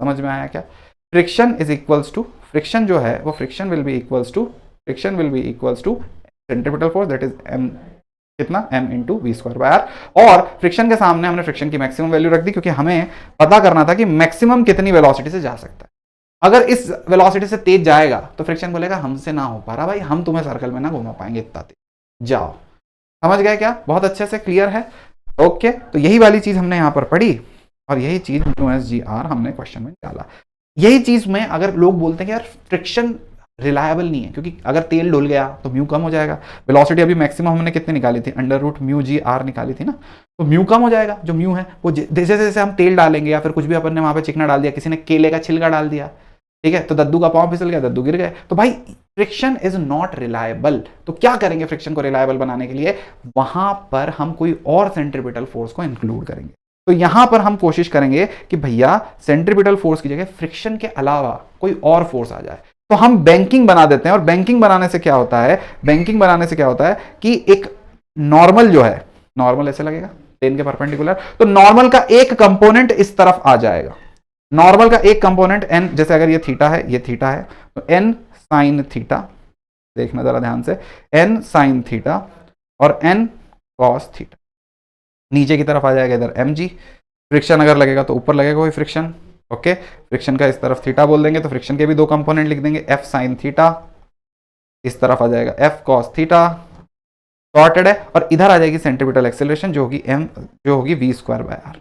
समझ में आया क्या? Friction is equals to, friction जो है वो friction will be equals to centripetal force, that is m, कितना? M into we square by are. और फ्रिक्शन के सामने हमने फ्रिक्शन की मैक्सिमम वैल्यू रख दी, क्योंकि हमें पता करना था कि मैक्सिमम कितनी वेलोसिटी से जा सकता है। अगर इस वेलोसिटी से तेज जाएगा तो फ्रिक्शन बोलेगा हमसे ना हो पा रहा भाई, हम तुम्हें सर्कल में ना घुमा पाएंगे इतना तेज, जाओ। समझ गए क्या? बहुत अच्छे से क्लियर है। ओके, तो यही वाली चीज हमने यहां पर पढ़ी और यही चीज म्यू हमने क्वेश्चन में डाला। यही चीज में अगर लोग बोलते हैं कि यार फ्रिक्शन रिलायबल नहीं है, क्योंकि अगर तेल डुल गया तो म्यू कम हो जाएगा। वेलोसिटी अभी मैक्सिमम हमने कितनी निकाली थी? अंडर रूट म्यू जी आर निकाली थी ना, तो म्यू कम हो जाएगा। जो म्यू है वो जैसे जैसे हम तेल डालेंगे या फिर कुछ भी अपन ने वहां पे चिकना डाल दिया, किसी ने केले का छिलका डाल दिया, ठीक है, तो दद्दू का पांव फिसल गया, दद्दू गिर गए। तो भाई फ्रिक्शन इज नॉट रिलायबल। तो क्या करेंगे फ्रिक्शन को रिलायबल बनाने के लिए? वहां पर हम कोई और सेंट्रीपिटल फोर्स को इंक्लूड करेंगे। तो यहां पर हम कोशिश करेंगे कि भैया सेंट्रीपिटल फोर्स की जगह फ्रिक्शन के अलावा कोई और फोर्स आ जाए। तो हम बैंकिंग बना देते हैं, और बैंकिंग बनाने से क्या होता है? बैंकिंग बनाने से क्या होता है कि एक नॉर्मल जो है, नॉर्मल ऐसे लगेगा प्लेन के परपेंडिकुलर, तो नॉर्मल का एक कंपोनेंट इस तरफ आ जाएगा। नॉर्मल का एक कंपोनेंट एन, जैसे अगर ये थीटा है, ये थीटा है, तो एन साइन थीटा, देखना जरा ध्यान से, एन साइन थीटा और एन कॉस थीटा। नीचे की तरफ आ जाएगा इधर एम जी। फ्रिक्शन अगर लगेगा तो ऊपर लगेगा कोई फ्रिक्शन। ओके, फ्रिक्शन का इस तरफ थीटा बोल देंगे, तो फ्रिक्शन के भी दो कंपोनेंट लिख देंगे, एफ साइन थीटा, इस तरफ आ जाएगा एफ कॉस थीटा। सॉर्टेड है। और इधर आ जाएगी सेंट्रीपिटल एक्सेलरेशन जो होगी एम, जो होगी वी स्क्वायर बाय आर।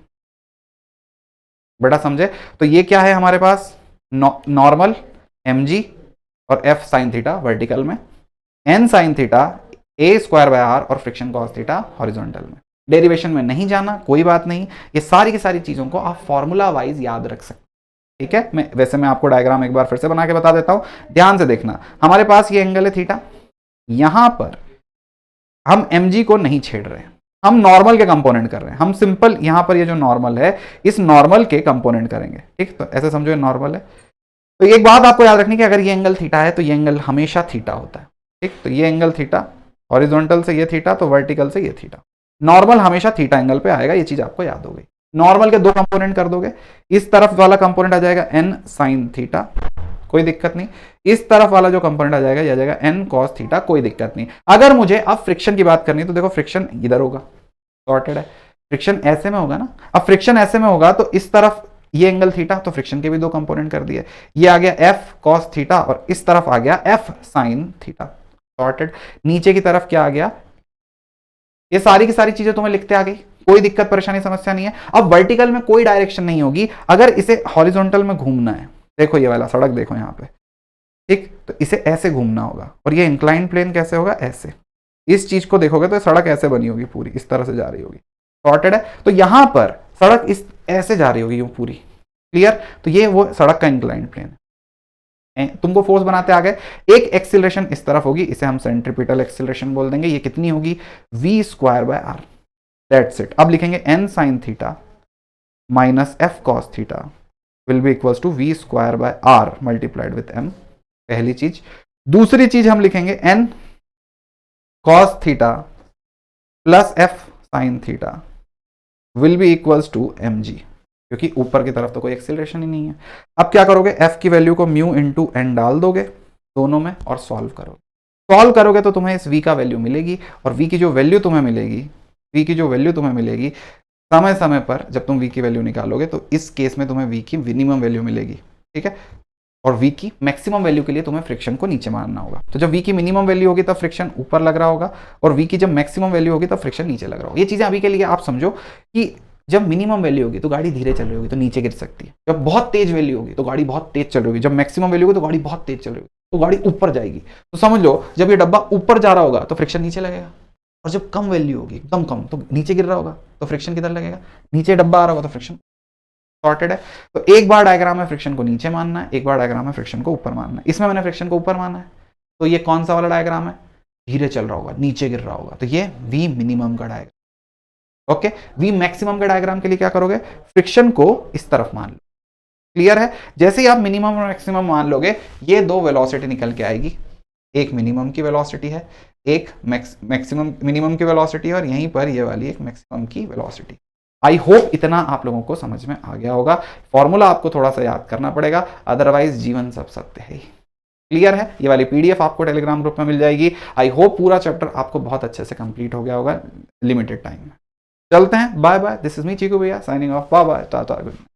बेटा समझे? तो ये क्या है हमारे पास? नॉर्मल एम जी और एफ साइन थीटा वर्टिकल में, N sine theta A square by are और फ्रिक्शन कॉस थीटा हॉरिजॉन्टल में। डेरिवेशन में नहीं जाना, कोई बात नहीं, ये सारी की सारी चीजों को आप फॉर्मूला वाइज याद रख सकते हैं। ठीक है, मैं आपको डायग्राम एक बार फिर से बना के बता देता हूं, ध्यान से देखना। हमारे पास ये एंगल है थीटा, यहां पर हम mg को नहीं छेड़ रहे हैं, हम नॉर्मल के कंपोनेंट कर रहे हैं, हम सिंपल यहां पर ये जो नॉर्मल है इस नॉर्मल के कंपोनेंट करेंगे, ठीक। तो ऐसे समझो ये नॉर्मल है। तो एक बात आपको याद रखनी कि अगर ये एंगल थीटा है तो ये एंगल हमेशा थीटा होता है, ठीक। तो ये एंगल थीटा, हॉरिजॉन्टल से ये थीटा, तो वर्टिकल से ये थीटा, नॉर्मल हमेशा थीटा एंगल पे आएगा, ये चीज आपको याद हो गई। नॉर्मल के दो कंपोनेंट कर दोगे, इस तरफ वाला कंपोनेंट आ जाएगा n sin थीटा, कोई दिक्कत नहीं। इस तरफ वाला जो कंपोनेंट आ जाएगा ये आ जाएगा n cos थीटा, कोई दिक्कत नहीं। अगर मुझे अब फ्रिक्शन की बात करनी है तो देखो फ्रिक्शन इधर होगा, सॉर्टेड है। फ्रिक्शन ऐसे में होगा ना, अब फ्रिक्शन ऐसे में होगा तो इस तरफ ये एंगल थीटा, तो फ्रिक्शन के भी दो कंपोनेंट कर दिए, ये आ गया f cos थीटा और इस तरफ आ गया f sin थीटा, सॉर्टेड। नीचे की तरफ क्या आ गया, ये सारी की सारी चीजें तुम्हें लिखते आ गई, कोई दिक्कत परेशानी समस्या नहीं है। अब वर्टिकल में कोई डायरेक्शन नहीं होगी, अगर इसे हॉरिजॉन्टल में घूमना है, देखो ये वाला सड़क देखो यहाँ पे, ठीक। तो इसे ऐसे घूमना होगा और ये इंक्लाइन प्लेन कैसे होगा, ऐसे। इस चीज को देखोगे तो सड़क ऐसे बनी होगी, पूरी इस तरह से जा रही होगी, सॉर्टेड है। तो यहां पर सड़क इस ऐसे जा रही होगी यूं पूरी, क्लियर। तो ये वो सड़क का इंक्लाइन प्लेन है। तुमको फोर्स बनाते आ गए, एक एक्सिलरेशन इस तरफ होगी, इसे हम सेंट्रीपिटल एक्सिलरेशन बोल देंगे। ये कितनी होगी, v²/r, दैट्स इट। अब लिखेंगे n sin theta minus f cos theta will be equals to v²/r multiplied with m, पहली चीज। दूसरी चीज हम लिखेंगे n cos theta plus f sin theta will be equals to mg, क्योंकि ऊपर की तरफ तो कोई एक्सीलरेशन ही नहीं है। अब क्या करोगे, f की वैल्यू को म्यू इंटू n डाल दोगे दोनों में और सॉल्व करोगे। सॉल्व करोगे तो तुम्हें इस v का वैल्यू मिलेगी, और v की जो वैल्यू तुम्हें मिलेगी, समय समय पर जब तुम v की वैल्यू निकालोगे तो इस केस में तुम्हें v की मिनिमम वैल्यू मिलेगी, ठीक है। और v की मैक्सिमम वैल्यू के लिए तुम्हें फ्रिक्शन को नीचे मारना होगा। तो जब v की मिनिमम वैल्यू होगी तब फ्रिक्शन ऊपर लग रहा होगा, और v की जब मैक्सिमम वैल्यू होगी तब फ्रिक्शन नीचे लग रहा होगा। ये चीजें अभी के लिए आप समझो कि जब मिनिमम वैल्यू होगी तो गाड़ी धीरे चल रही होगी तो नीचे गिर सकती है, जब बहुत तेज वैल्यू होगी तो गाड़ी बहुत तेज चल रही होगी, जब मैक्सिमम वैल्यू होगी तो गाड़ी बहुत तेज चल रही होगी तो गाड़ी ऊपर जाएगी। तो समझ लो जब ये डब्बा ऊपर जा रहा होगा तो फ्रिक्शन नीचे लगेगा, और जब कम वैल्यू होगी एकदम कम तो नीचे गिर रहा होगा तो फ्रिक्शन किधर लगेगा, नीचे डब्बा आ रहा होगा तो फ्रिक्शन, सॉर्टेड है। तो एक बार डायग्राम में फ्रिक्शन को नीचे मानना है, एक बार डायग्राम में फ्रिक्शन को ऊपर मानना है। इसमें मैंने फ्रिक्शन को ऊपर माना है, तो ये कौन सा वाला डायग्राम है, धीरे चल रहा होगा, नीचे गिर रहा होगा, तो ये v मिनिमम का डायग्राम। ओके, v मैक्सिमम के डायग्राम के लिए क्या करोगे, फ्रिक्शन को इस तरफ मान लो, क्लियर है। जैसे ही आप मिनिमम और मैक्सिमम मान लोगे ये दो वेलोसिटी निकल के आएगी, एक मिनिमम की वेलोसिटी है, एक मैक्सिमम मिनिमम की वेलोसिटी है, और यहीं पर ये वाली एक मैक्सिमम की वेलोसिटी। आई होप इतना आप लोगों को समझ में आ गया होगा। फॉर्मूला आपको थोड़ा सा याद करना पड़ेगा, अदरवाइज जीवन सब सत्य है। क्लियर है, ये वाली पीडीएफ आपको टेलीग्राम ग्रुप में मिल जाएगी। आई होप पूरा चैप्टर आपको बहुत अच्छे से कंप्लीट हो गया होगा लिमिटेड टाइम में। चलते हैं, bye bye, this is me Chiku भैया signing off, bye bye, tata, good night.